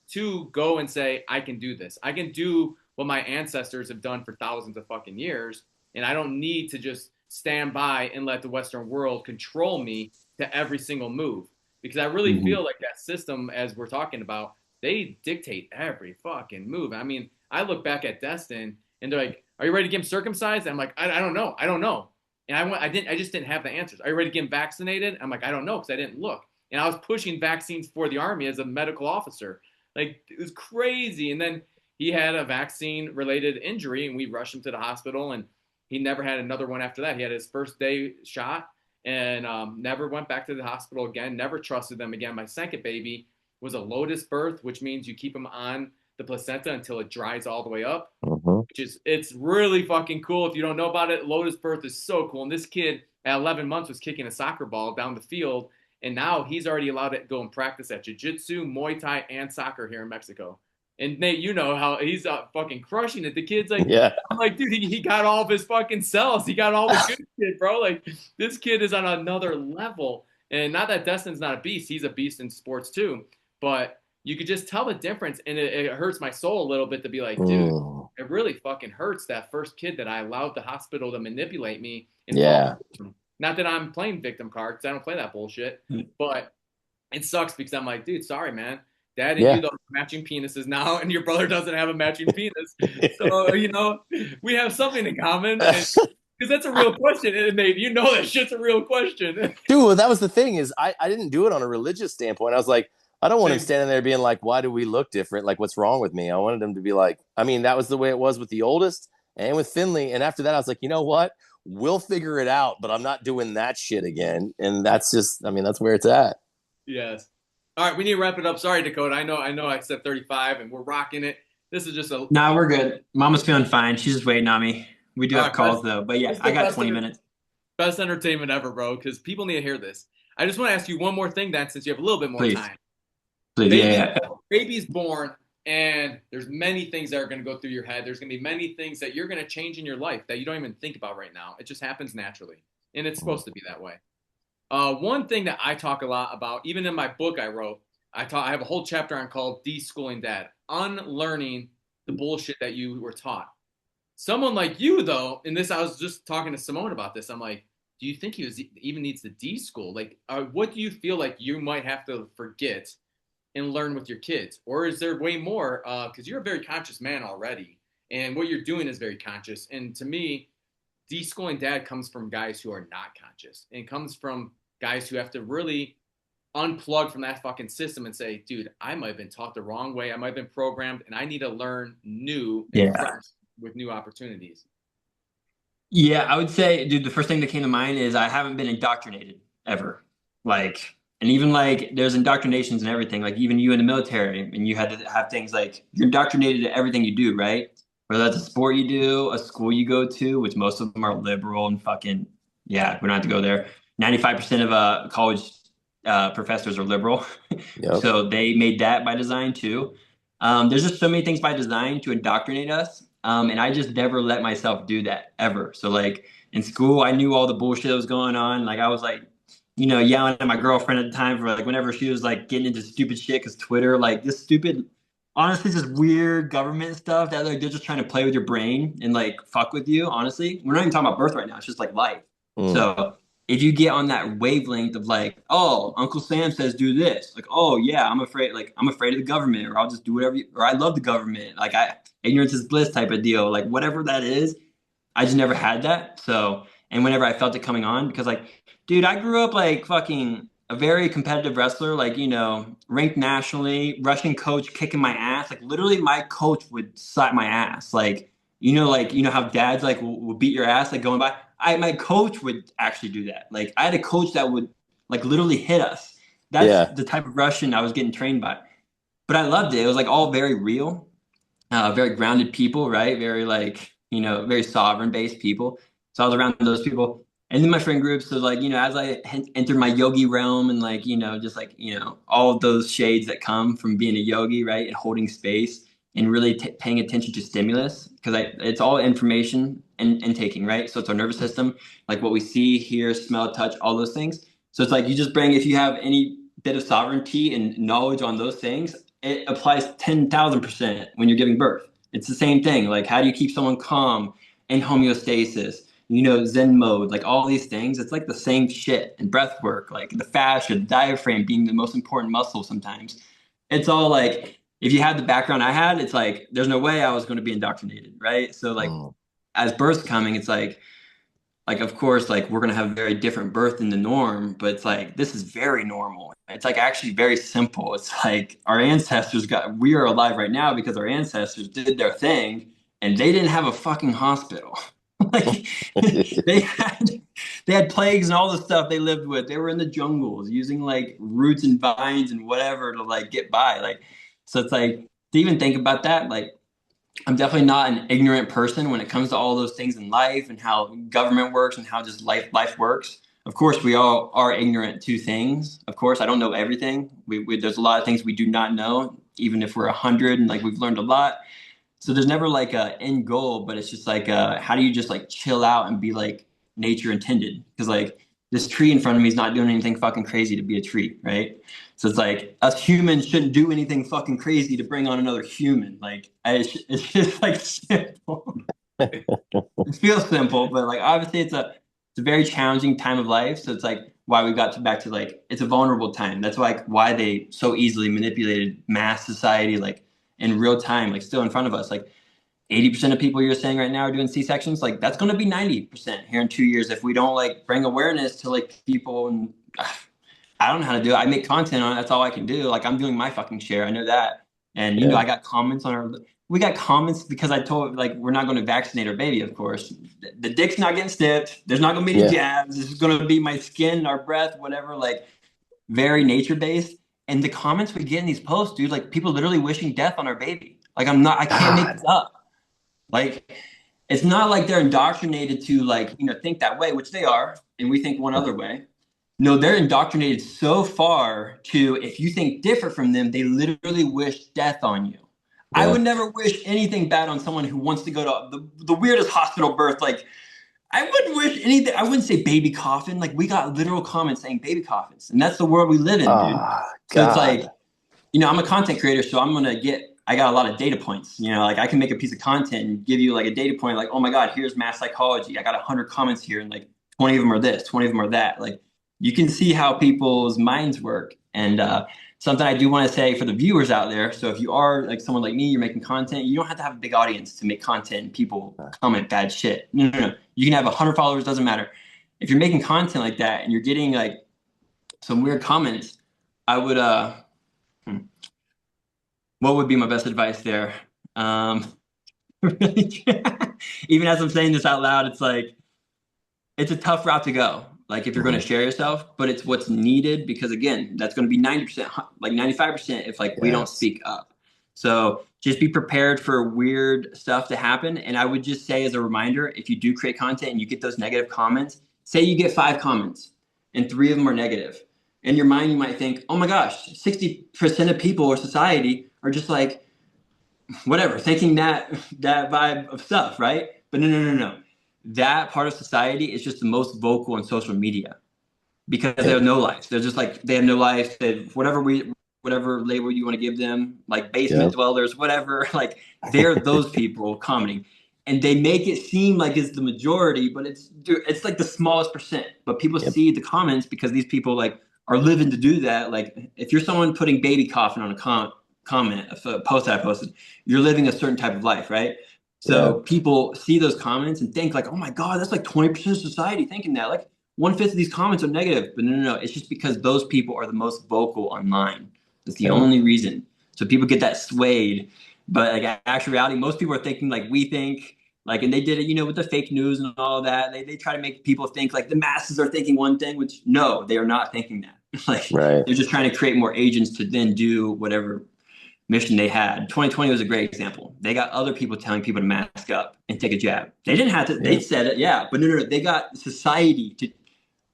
to go and say, I can do this. I can do what my ancestors have done for thousands of fucking years. And I don't need to just stand by and let the Western world control me to every single move. Because I really Mm-hmm. feel like that system, as we're talking about, they dictate every fucking move. I mean, I look back at Destin and they're like, "Are you ready to get him circumcised?" And I'm like, I don't know. I don't know. And I just didn't have the answers. Are you ready to get him vaccinated? I'm like, I don't know because I didn't look. And I was pushing vaccines for the Army as a medical officer. Like, it was crazy. And then he had a vaccine related injury and we rushed him to the hospital and he never had another one after that. He had his first day shot and never went back to the hospital again, never trusted them again. My second baby was a lotus birth, which means you keep them on the placenta until it dries all the way up, Mm-hmm. which is it's really fucking cool. If you don't know about it, lotus birth is so cool. And this kid at 11 months was kicking a soccer ball down the field, and now he's already allowed to go and practice at jiu-jitsu, Muay Thai, and soccer here in Mexico. And Nate, you know how he's fucking crushing it. The kid's like, Yeah. I'm like, dude, he got all of his fucking cells. He got all the good shit, bro. Like, this kid is on another level. And not that Destin's not a beast. He's a beast in sports too. But you could just tell the difference. And it hurts my soul a little bit to be like, dude, Mm. it really fucking hurts that first kid that I allowed the hospital to manipulate me and fall Yeah. victim. Not that I'm playing victim card because I don't play that bullshit. But it sucks because I'm like, dude, sorry, man. Dad and you, Yeah. though, matching penises now, and your brother doesn't have a matching penis. So, we have something in common. Because that's a real question. And Nate, you know that shit's a real question. Dude, well, that was the thing is I didn't do it on a religious standpoint. I was like, I don't want him Same. standing there being like, why do we look different? Like, what's wrong with me? I wanted him to be like, I mean, that was the way it was with the oldest and with Finley. And after that, I was like, you know what? We'll figure it out, but I'm not doing that shit again. And that's just, I mean, that's where it's at. Yes. All right, we need to wrap it up. Sorry, Dakota. I know I said 35 and we're rocking it. This is just a all Nah, we're good. Mama's feeling fine. She's just waiting on me. We do have right, calls though, but this yeah, is I the got 20 minutes. best entertainment ever, bro, because people need to hear this. I just want to ask you one more thing then, since you have a little bit more Please, time. please, Baby, yeah, yeah. baby's born, and there's many things that are going to go through your head. There's going to be many things that you're going to change in your life that you don't even think about right now. It just happens naturally, and it's supposed to be that way. One thing that I talk a lot about, even in my book I wrote, I have a whole chapter on called "Deschooling Dad," unlearning the bullshit that you were taught. Someone like you, though, in this, I was just talking to Simone about this. I'm like, do you think even needs to de-school? Like, what do you feel like you might have to forget and learn with your kids? Or is there way more? Because you're a very conscious man already, and what you're doing is very conscious. And to me, deschooling dad comes from guys who are not conscious, and comes from guys who have to really unplug from that fucking system and say, dude, I might have been taught the wrong way. I might have been programmed, and I need to learn new and Yeah. fresh with new opportunities. Yeah, I would say, dude, the first thing that came to mind is I haven't been indoctrinated ever. Like, and even like there's indoctrinations and everything. Like even you in the military, and you had to have things like you're indoctrinated to everything you do, right? Whether that's a sport you do, a school you go to, which most of them are liberal and fucking yeah, we don't have to go there. 95% of college professors are liberal, Yep. so they made that by design too. There's just so many things by design to indoctrinate us. And I just never let myself do that ever. So like in school, I knew all the bullshit that was going on. Like I was like, yelling at my girlfriend at the time for like whenever she was like getting into stupid shit because Twitter, like this stupid, honestly, just weird government stuff that like they're just trying to play with your brain and like fuck with you. Honestly, we're not even talking about birth right now. It's just like life. Mm. So if you get on that wavelength of like, oh, Uncle Sam says do this, like, oh yeah, I'm afraid of the government, or I'll just do whatever, or I love the government, like ignorance is bliss type of deal, like whatever that is, I just never had that. So, and whenever I felt it coming on, because like, dude, I grew up like fucking a very competitive wrestler, like, ranked nationally, Russian coach kicking my ass. Like literally my coach would slap my ass. Like, how dads like will beat your ass, like going by. My coach would actually do that. Like I had a coach that would like literally hit us. That's Yeah. the type of Russian I was getting trained by. But I loved it. It was like all very real, very grounded people, right? Very like, very sovereign based people. So I was around those people. And then my friend groups, so like, as I entered my yogi realm and like, just like, all of those shades that come from being a yogi, right? And holding space and really paying attention to stimulus because it's all information and taking, right? So it's our nervous system, like what we see, hear, smell, touch, all those things. So it's like you just bring, if you have any bit of sovereignty and knowledge on those things, it applies 10,000% when you're giving birth. It's the same thing. Like, how do you keep someone calm in homeostasis? Zen mode, like all these things. It's like the same shit. And breath work, like the fascia, the diaphragm being the most important muscle sometimes. It's all like, if you had the background I had, it's like, there's no way I was going to be indoctrinated, right? So, like, Mm. as birth's coming, it's like of course like we're going to have a very different birth than the norm, but it's like this is very normal. It's like actually very simple. It's like our ancestors we are alive right now because our ancestors did their thing and they didn't have a fucking hospital. Like they had they had plagues and all the stuff they lived with. They were in the jungles using like roots and vines and whatever to like get by. Like, so it's like to even think about that, like I'm definitely not an ignorant person when it comes to all those things in life and how government works and how just life works. Of course, we all are ignorant to things. Of course, I don't know everything. There's a lot of things we do not know, even if we're 100 and like we've learned a lot. So there's never like a end goal, but it's just like how do you just like chill out and be like nature intended? Because like this tree in front of me is not doing anything fucking crazy to be a tree, right? So it's like us humans shouldn't do anything fucking crazy to bring on another human. Like it's just like simple. It feels simple, but like obviously it's a very challenging time of life. So it's like why we got back to like it's a vulnerable time. That's why they so easily manipulated mass society like in real time, like still in front of us. Like 80% of people you're saying right now are doing C-sections. Like that's going to be 90% here in 2 years if we don't like bring awareness to like people. And I don't know how to do it. I make content on it. That's all I can do. Like I'm doing my fucking share. I know that. And Yeah. I got comments on our. We got comments because I told like we're not going to vaccinate our baby. Of course, the dick's not getting snipped. There's not going to be any Yeah. jabs. This is going to be my skin, our breath, whatever. Like very nature based. And the comments we get in these posts, dude, like people literally wishing death on our baby. Like I can't make God. this up. Like it's not like they're indoctrinated to like think that way, which they are, and we think one other way. No, they're indoctrinated so far to if you think different from them, they literally wish death on you. I Yeah. would never wish anything bad on someone who wants to go to the weirdest hospital birth. Like I wouldn't wish anything. I wouldn't say baby coffin. Like we got literal comments saying baby coffins, and that's the world we live in, dude. Oh So it's like, God. I'm a content creator, so I got a lot of data points. Like I can make a piece of content and give you like a data point, like, oh my God, here's mass psychology. I got 100 comments here, and like 20 of them are this, 20 of them are that. Like you can see how people's minds work. And something I do want to say for the viewers out there. So if you are like someone like me, you're making content, you don't have to have a big audience to make content and people comment bad shit. No, no, no. You can have 100 followers, doesn't matter. If you're making content like that and you're getting like some weird comments, I would what would be my best advice there? Even as I'm saying this out loud, it's like it's a tough route to go. Like if you're going to Mhm. share yourself, but it's what's needed because again, that's going to be 90%, like 95% if like we don't Yes. speak up. So just be prepared for weird stuff to happen. And I would just say as a reminder, if you do create content and you get those negative comments, say you get 5 comments and 3 of them are negative. In your mind, you might think, oh my gosh, 60% of people or society are just like, whatever, thinking that vibe of stuff, right? But no, no, no, no. That part of society is just the most vocal on social media because they have Yep. no life. They're just like they have no life. Whatever label you want to give them, like basement Yep. dwellers, whatever. Like they're those people commenting, and they make it seem like it's the majority, but it's like the smallest percent. But people Yep. see the comments because these people like are living to do that. Like if you're someone putting baby coffin on a comment, a post I posted, you're living a certain type of life, right? Yeah. So people see those comments and think like, oh my God, that's like 20% of society thinking that. Like, 1/5 of these comments are negative. But no. It's just because those people are the most vocal online. That's the Yeah. only reason. So people get that swayed. But like actual reality, most people are thinking like we think. Like, and they did it, with the fake news and all of that. They try to make people think like the masses are thinking one thing, which no, they are not thinking that. Like Right. they're just trying to create more agents to then do whatever mission they had. 2020 was a great example. They got other people telling people to mask up and take a jab. They didn't have to. Yeah. They said it, yeah, but no. They got society to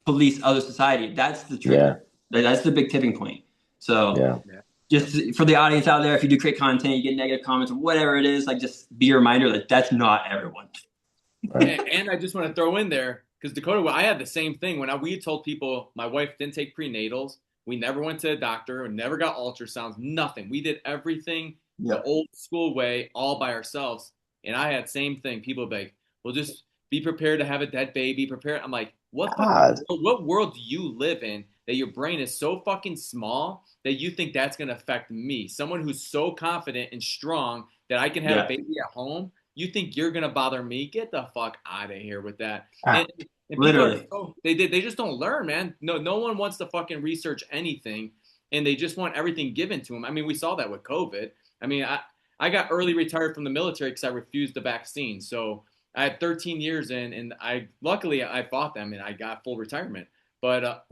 police other society. That's the trigger. That's the big tipping point. So Yeah. just for the audience out there, if you do create content, you get negative comments or whatever it is, like just be a reminder that that's not everyone. Right. And I just want to throw in there because Dakota, I had the same thing when we told people my wife didn't take prenatals. We never went to a doctor. We never got ultrasounds. Nothing. We did everything the old school way, all by ourselves. And I had same thing. People would be like, "Well, just be prepared to have a dead baby. Prepare." I'm like, what world do you live in that your brain is so fucking small that you think that's gonna affect me? Someone who's so confident and strong that I can have a baby at home. You think you're gonna bother me? Get the fuck out of here with that. And people are Literally. they just don't learn, man. No one wants to fucking research anything, and they just want everything given to them. I mean, we saw that with COVID. I mean, I got early retired from the military because I refused the vaccine. So I had 13 years in, and luckily I fought them and I got full retirement. But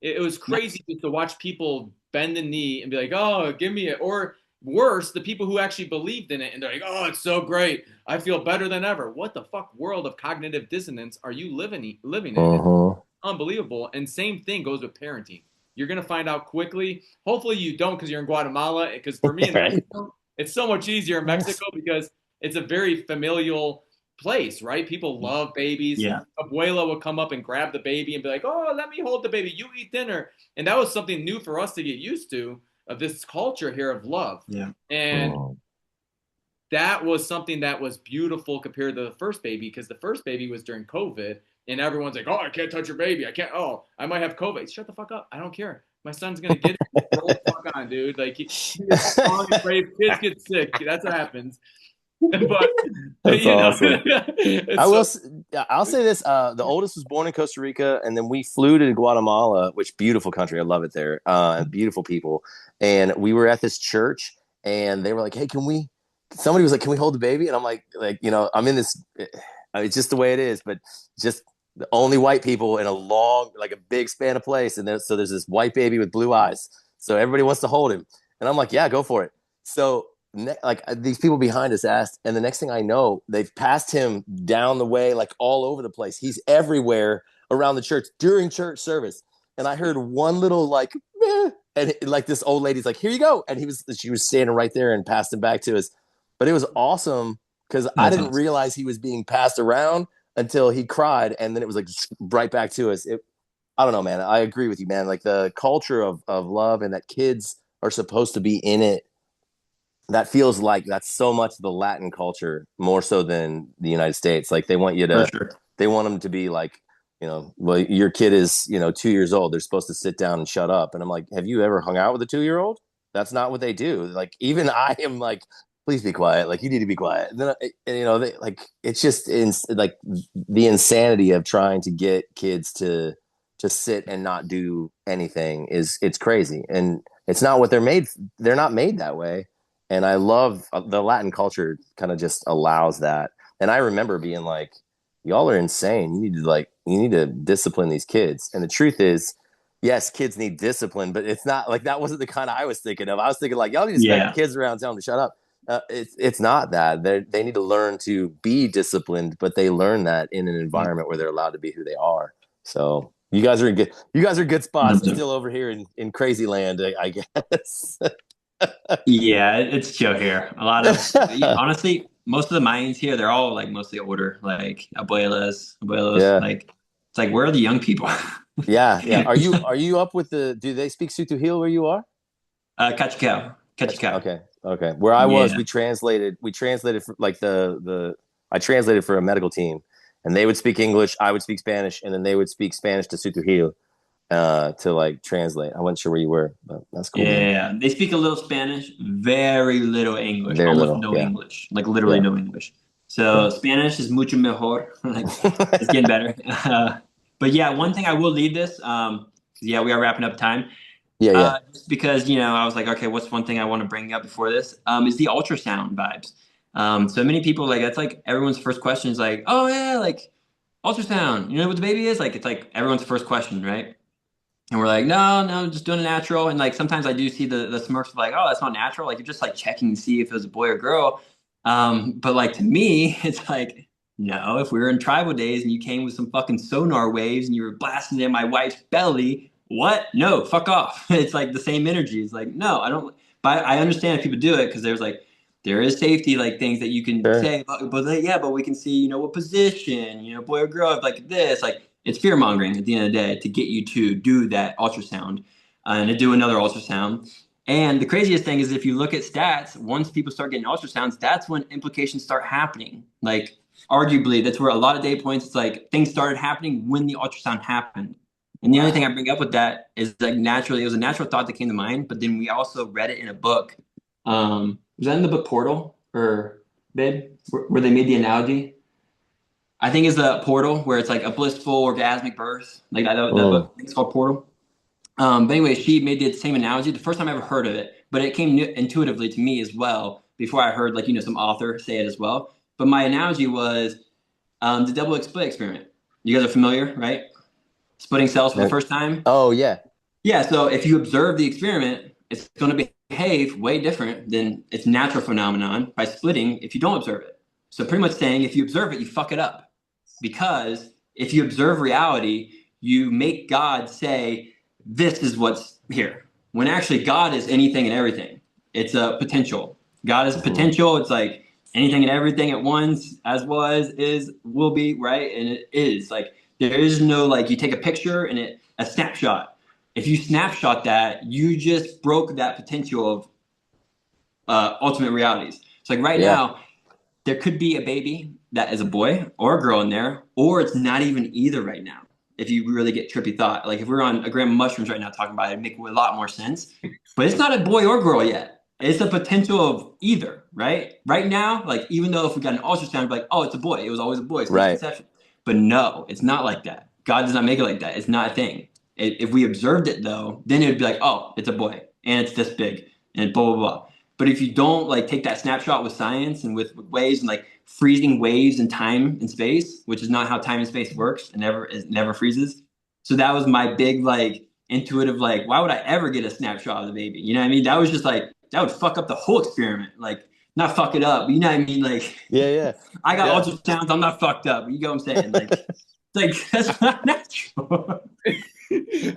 it was crazy just to watch people bend the knee and be like, "Oh, give me it," or worse, the people who actually believed in it and they're like, "Oh, it's so great. I feel better than ever." What the fuck world of cognitive dissonance are you living in? It's unbelievable. And same thing goes with parenting. You're gonna find out quickly. Hopefully you don't because you're in Guatemala. Because for me in Mexico, it's so much easier in Mexico because it's a very familial place, right? People love babies. Yeah. Abuela would come up and grab the baby and be like, "Oh, let me hold the baby. You eat dinner." And that was something new for us to get used to of this culture here of love. Yeah. And that was something that was beautiful compared to the first baby because the first baby was during COVID and everyone's like, "Oh, I can't touch your baby. I can't. Oh, I might have COVID." Shut the fuck up. I don't care. My son's going to get it. Roll the fuck on, dude. Like, he's strong and brave. Kids get sick. That's what happens. But that's awesome. I'll say this: the Yeah. oldest was born in Costa Rica, and then we flew to Guatemala, which beautiful country. I love it there. Beautiful people, and we were at this church, and they were like, "Hey, can we?" Somebody was like, "Can we hold the baby?" And I'm like, I'm in this. It's just the way it is, but just the only white people in a big span of place, and so there's this white baby with blue eyes, so everybody wants to hold him, and I'm like, "Yeah, go for it." So these people behind us asked, and the next thing I know, they've passed him down the way, like all over the place. He's everywhere around the church during church service. And I heard one little and like this old lady's like, "Here you go." And she was standing right there and passed him back to us. But it was awesome because I didn't realize he was being passed around until he cried. And then it was like right back to us. I don't know, man. I agree with you, man. Like the culture of love and that kids are supposed to be in it. That feels like that's so much the Latin culture more so than the United States. Like they want they want them to be like, well, your kid is, 2 years old. They're supposed to sit down and shut up. And I'm like, have you ever hung out with a 2-year-old? That's not what they do. Like, even I am like, please be quiet. Like, you need to be quiet. And then, it's just like the insanity of trying to get kids to sit and not do anything it's crazy. And it's not what they're made. They're not made that way. And I love the Latin culture kind of just allows that. And I remember being like, y'all are insane. You need to discipline these kids. And the truth is, yes, kids need discipline, but it's not like that wasn't the kind of I was thinking of. I was thinking like, y'all need to smack the kids around, tell them to shut up. It's not that. They need to learn to be disciplined, but they learn that in an environment where they're allowed to be who they are. So you guys are good spots. I'm still over here in crazy land, I guess. Yeah, it's chill here. A lot of honestly, most of the Mayans here, they're all like mostly older, like abuelos. Yeah. Like it's like where are the young people? Yeah. Are you up with do they speak Sutuhil where you are? Kachikau. Okay. Where I was, we translated for like I translated for a medical team, and they would speak English, I would speak Spanish, and then they would speak Spanish to Sutuhil. To like translate. I wasn't sure where you were, but that's cool. Yeah, they speak a little Spanish, very little English, English, like literally no English. So Spanish is mucho mejor. Like it's getting better. But yeah, one thing I will leave this. 'Cause, yeah, we are wrapping up time. Yeah, yeah. Just because, I was like, okay, what's one thing I want to bring up before this? Is the ultrasound vibes. So many people like that's like everyone's first question is like, oh yeah, like ultrasound. You know what the baby is? Like it's like everyone's first question, right? And we're like, no, no, just doing it natural. And like sometimes I do see the smirks of like, oh, that's not natural. Like you're just like checking to see if it was a boy or girl. But like to me, it's like, no, if we were in tribal days and you came with some fucking sonar waves and you were blasting in my wife's belly, what? No, fuck off. It's like the same energy. It's like, no, I don't. But I understand if people do it because there's like, there is safety like things that you can Sure. say, but like, yeah, but we can see, what position, boy or girl, like this, like it's fear mongering at the end of the day to get you to do that ultrasound and to do another ultrasound. And the craziest thing is if you look at stats, once people start getting ultrasounds, that's when implications start happening. Like arguably, that's where a lot of data points, it's like things started happening when the ultrasound happened. And the only thing I bring up with that is like naturally, it was a natural thought that came to mind, but then we also read it in a book. Was that in the book Portal or Babe, where they made the analogy? I think it's the Portal where it's like a blissful orgasmic birth. Like that Mm. book, I think it's called Portal. But anyway, she made the same analogy. The first time I ever heard of it, but it came intuitively to me as well before I heard like some author say it as well. But my analogy was the double split experiment. You guys are familiar, right? Splitting cells for the first time. Oh yeah. Yeah. So if you observe the experiment, it's going to behave way different than its natural phenomenon by splitting if you don't observe it. So pretty much saying if you observe it, you fuck it up. Because if you observe reality, you make God say, this is what's here. When actually God is anything and everything. It's a potential. God is potential. It's like anything and everything at once, as was, is, will be, right? And it is. Like there is no like you take a picture and a snapshot. If you snapshot that, you just broke that potential of ultimate realities. It's like right Yeah. now, there could be a baby that is a boy or a girl in there, or it's not even either right now. If you really get trippy thought, like if we're on a gram of mushrooms right now talking about it, it'd make a lot more sense. But it's not a boy or girl yet. It's a potential of either, right? Right now, like even though if we got an ultrasound, it'd be like, oh, it's a boy. It was always a boy. It's Right. misconception. But no, it's not like that. God does not make it like that. It's not a thing. If we observed it though, then it would be like, oh, it's a boy and it's this big and blah blah blah. But if you don't like take that snapshot with science and with waves and like freezing waves in time and space, which is not how time and space works, it never freezes. So that was my big like intuitive like, why would I ever get a snapshot of the baby? You know what I mean? That was just like that would fuck up the whole experiment. Like not fuck it up, but you know what I mean? Like Yeah, yeah. I got Yeah. ultrasounds, I'm not fucked up. You know what I'm saying? Like that's not natural.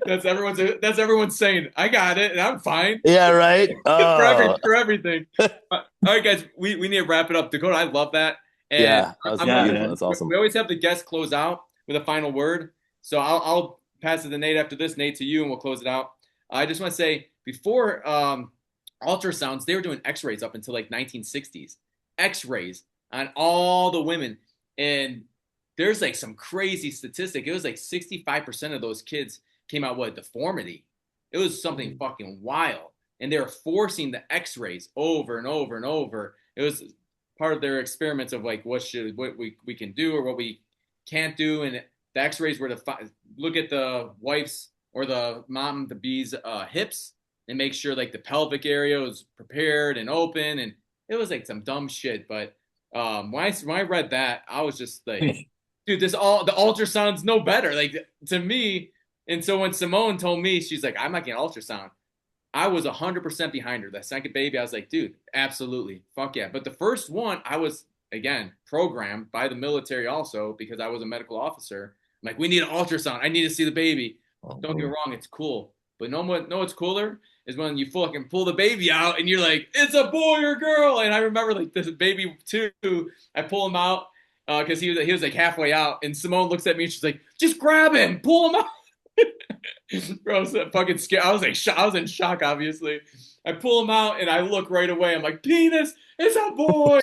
That's everyone's saying. I got it, and I'm fine Yeah, right. Oh, for everything. All right, guys, we need to wrap it up. Dakota, I love that, and yeah. That was I'm Yeah, gonna. beautiful. man. That's awesome. We always have the guests close out with a final word. So I'll pass it to Nate after this. Nate to you, and we'll close it out. I just want to say before ultrasounds, they were doing X-rays up until like 1960s. X-rays on all the women, and there's like some crazy statistic. It was like 65% of those kids came out with deformity. It was something fucking wild. And they were forcing the x-rays over and over and over. It was part of their experiments of like what we can do or what we can't do. And the x-rays were to look at the wife's or the mom to be's hips and make sure like the pelvic area was prepared and open. And it was like some dumb shit. But when I read that, I was just like, dude, the ultrasound's no better. Like to me, and so when Simone told me, she's like, I'm not getting ultrasound. I was 100% behind her. That second baby, I was like, dude, absolutely. Fuck yeah. But the first one, I was, again, programmed by the military also because I was a medical officer. I'm like, we need an ultrasound. I need to see the baby. Don't get me wrong, it's cool. But no, what's cooler is when you fucking pull the baby out and you're like, it's a boy or girl. And I remember like this baby too. I pull him out because he was like halfway out. And Simone looks at me and she's like, just grab him, pull him out. Bro, I was fucking scared. I was like, I was in shock. Obviously, I pull him out and I look right away. I'm like, penis, it's a boy.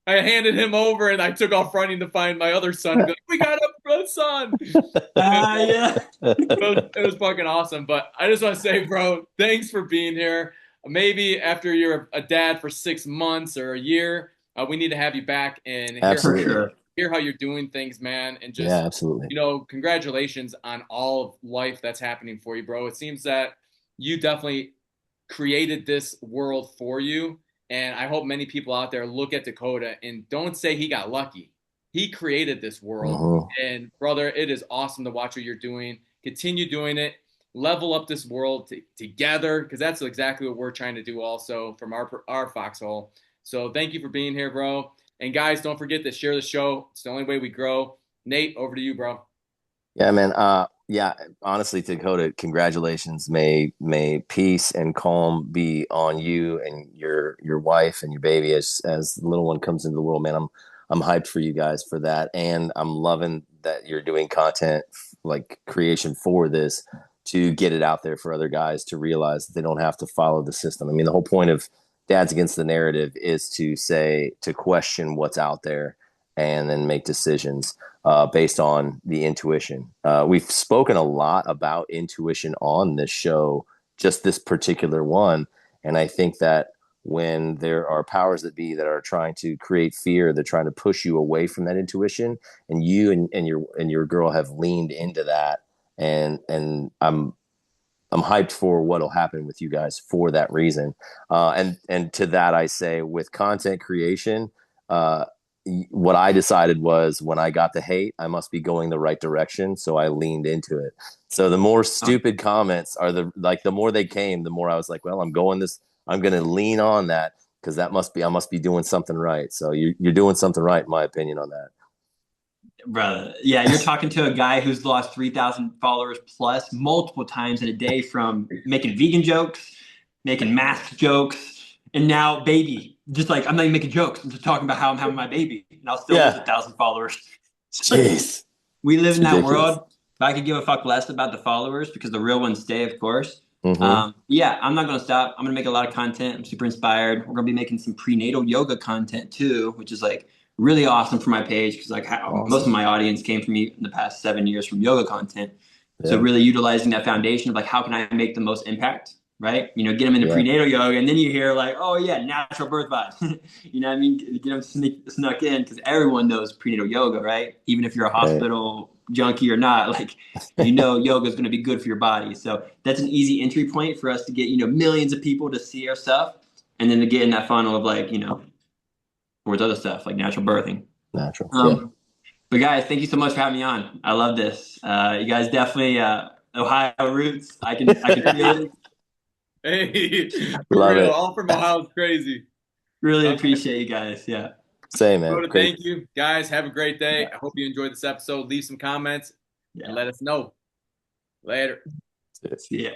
I handed him over and I took off running to find my other son. Like, we got a son. Yeah. It was fucking awesome. But I just want to say, bro, thanks for being here. Maybe after you're a dad for 6 months or a year, we need to have you back and hear Absolutely. For sure. hear how you're doing things, man, and Yeah, just, absolutely. congratulations on all of life that's happening for you, bro. It seems that you definitely created this world for you, and I hope many people out there look at Dakota and don't say he got lucky. He created this world, Hmm. and brother, it is awesome to watch what you're doing. Continue doing it. Level up this world together, because that's exactly what we're trying to do also from our foxhole. So thank you for being here, bro. And guys, don't forget to share the show. It's the only way we grow. Nate, over to you, bro. Yeah, man. Yeah. Honestly, Dakota, congratulations. May peace and calm be on you and your wife and your baby as the little one comes into the world, man. I'm hyped for you guys for that, and I'm loving that you're doing content like creation for this to get it out there for other guys to realize that they don't have to follow the system. I mean, the whole point of Dads Against the Narrative is to question what's out there and then make decisions based on the intuition. We've spoken a lot about intuition on this show, just this particular one. And I think that when there are powers that be that are trying to create fear, they're trying to push you away from that intuition, and you and your girl have leaned into that. And I'm hyped for what'll happen with you guys for that reason. And to that I say, with content creation, uh, what I decided was when I got the hate, I must be going the right direction. So I leaned into it. So the more stupid comments are the more they came, the more I was like, well, I'm going to lean on that because I must be doing something right. So you're doing something right, in my opinion on that. Brother, yeah, you're talking to a guy who's lost 3,000 followers plus multiple times in a day from making vegan jokes, making mask jokes, and now baby. Just like I'm not even making jokes. I'm just talking about how I'm having my baby, and I'll still lose Yeah. 1,000 followers. Jeez. We live It's in that ridiculous. world. If I could give a fuck less about the followers because the real ones stay, of course. Mm-hmm. Yeah, I'm not going to stop. I'm going to make a lot of content. I'm super inspired. We're going to be making some prenatal yoga content too, which is like really awesome for my page because like most of Awesome. my audience came from me in the past 7 years from yoga content. So Yeah. really utilizing that foundation of like how can I make the most impact, right? Get them into Yeah. prenatal yoga, and then you hear like, oh yeah, natural birth vibes. You know what I mean? Get them snuck in because everyone knows prenatal yoga, right? Even if you're a Right. hospital junkie or not, like yoga is going to be good for your body. So that's an easy entry point for us to get millions of people to see our stuff, and then to get in that funnel of like towards other stuff like natural birthing. Natural. Yeah. Um, but guys, thank you so much for having me on. I love this. You guys definitely Ohio roots. I can feel it. Hey, for Love real. it. All from Ohio's crazy. Really All right. appreciate you guys. Yeah. Same, man. Dakota, Great. thank you. Guys, have a great day. I hope you enjoyed this episode. Leave some comments and Yeah. let us know. Later. See ya.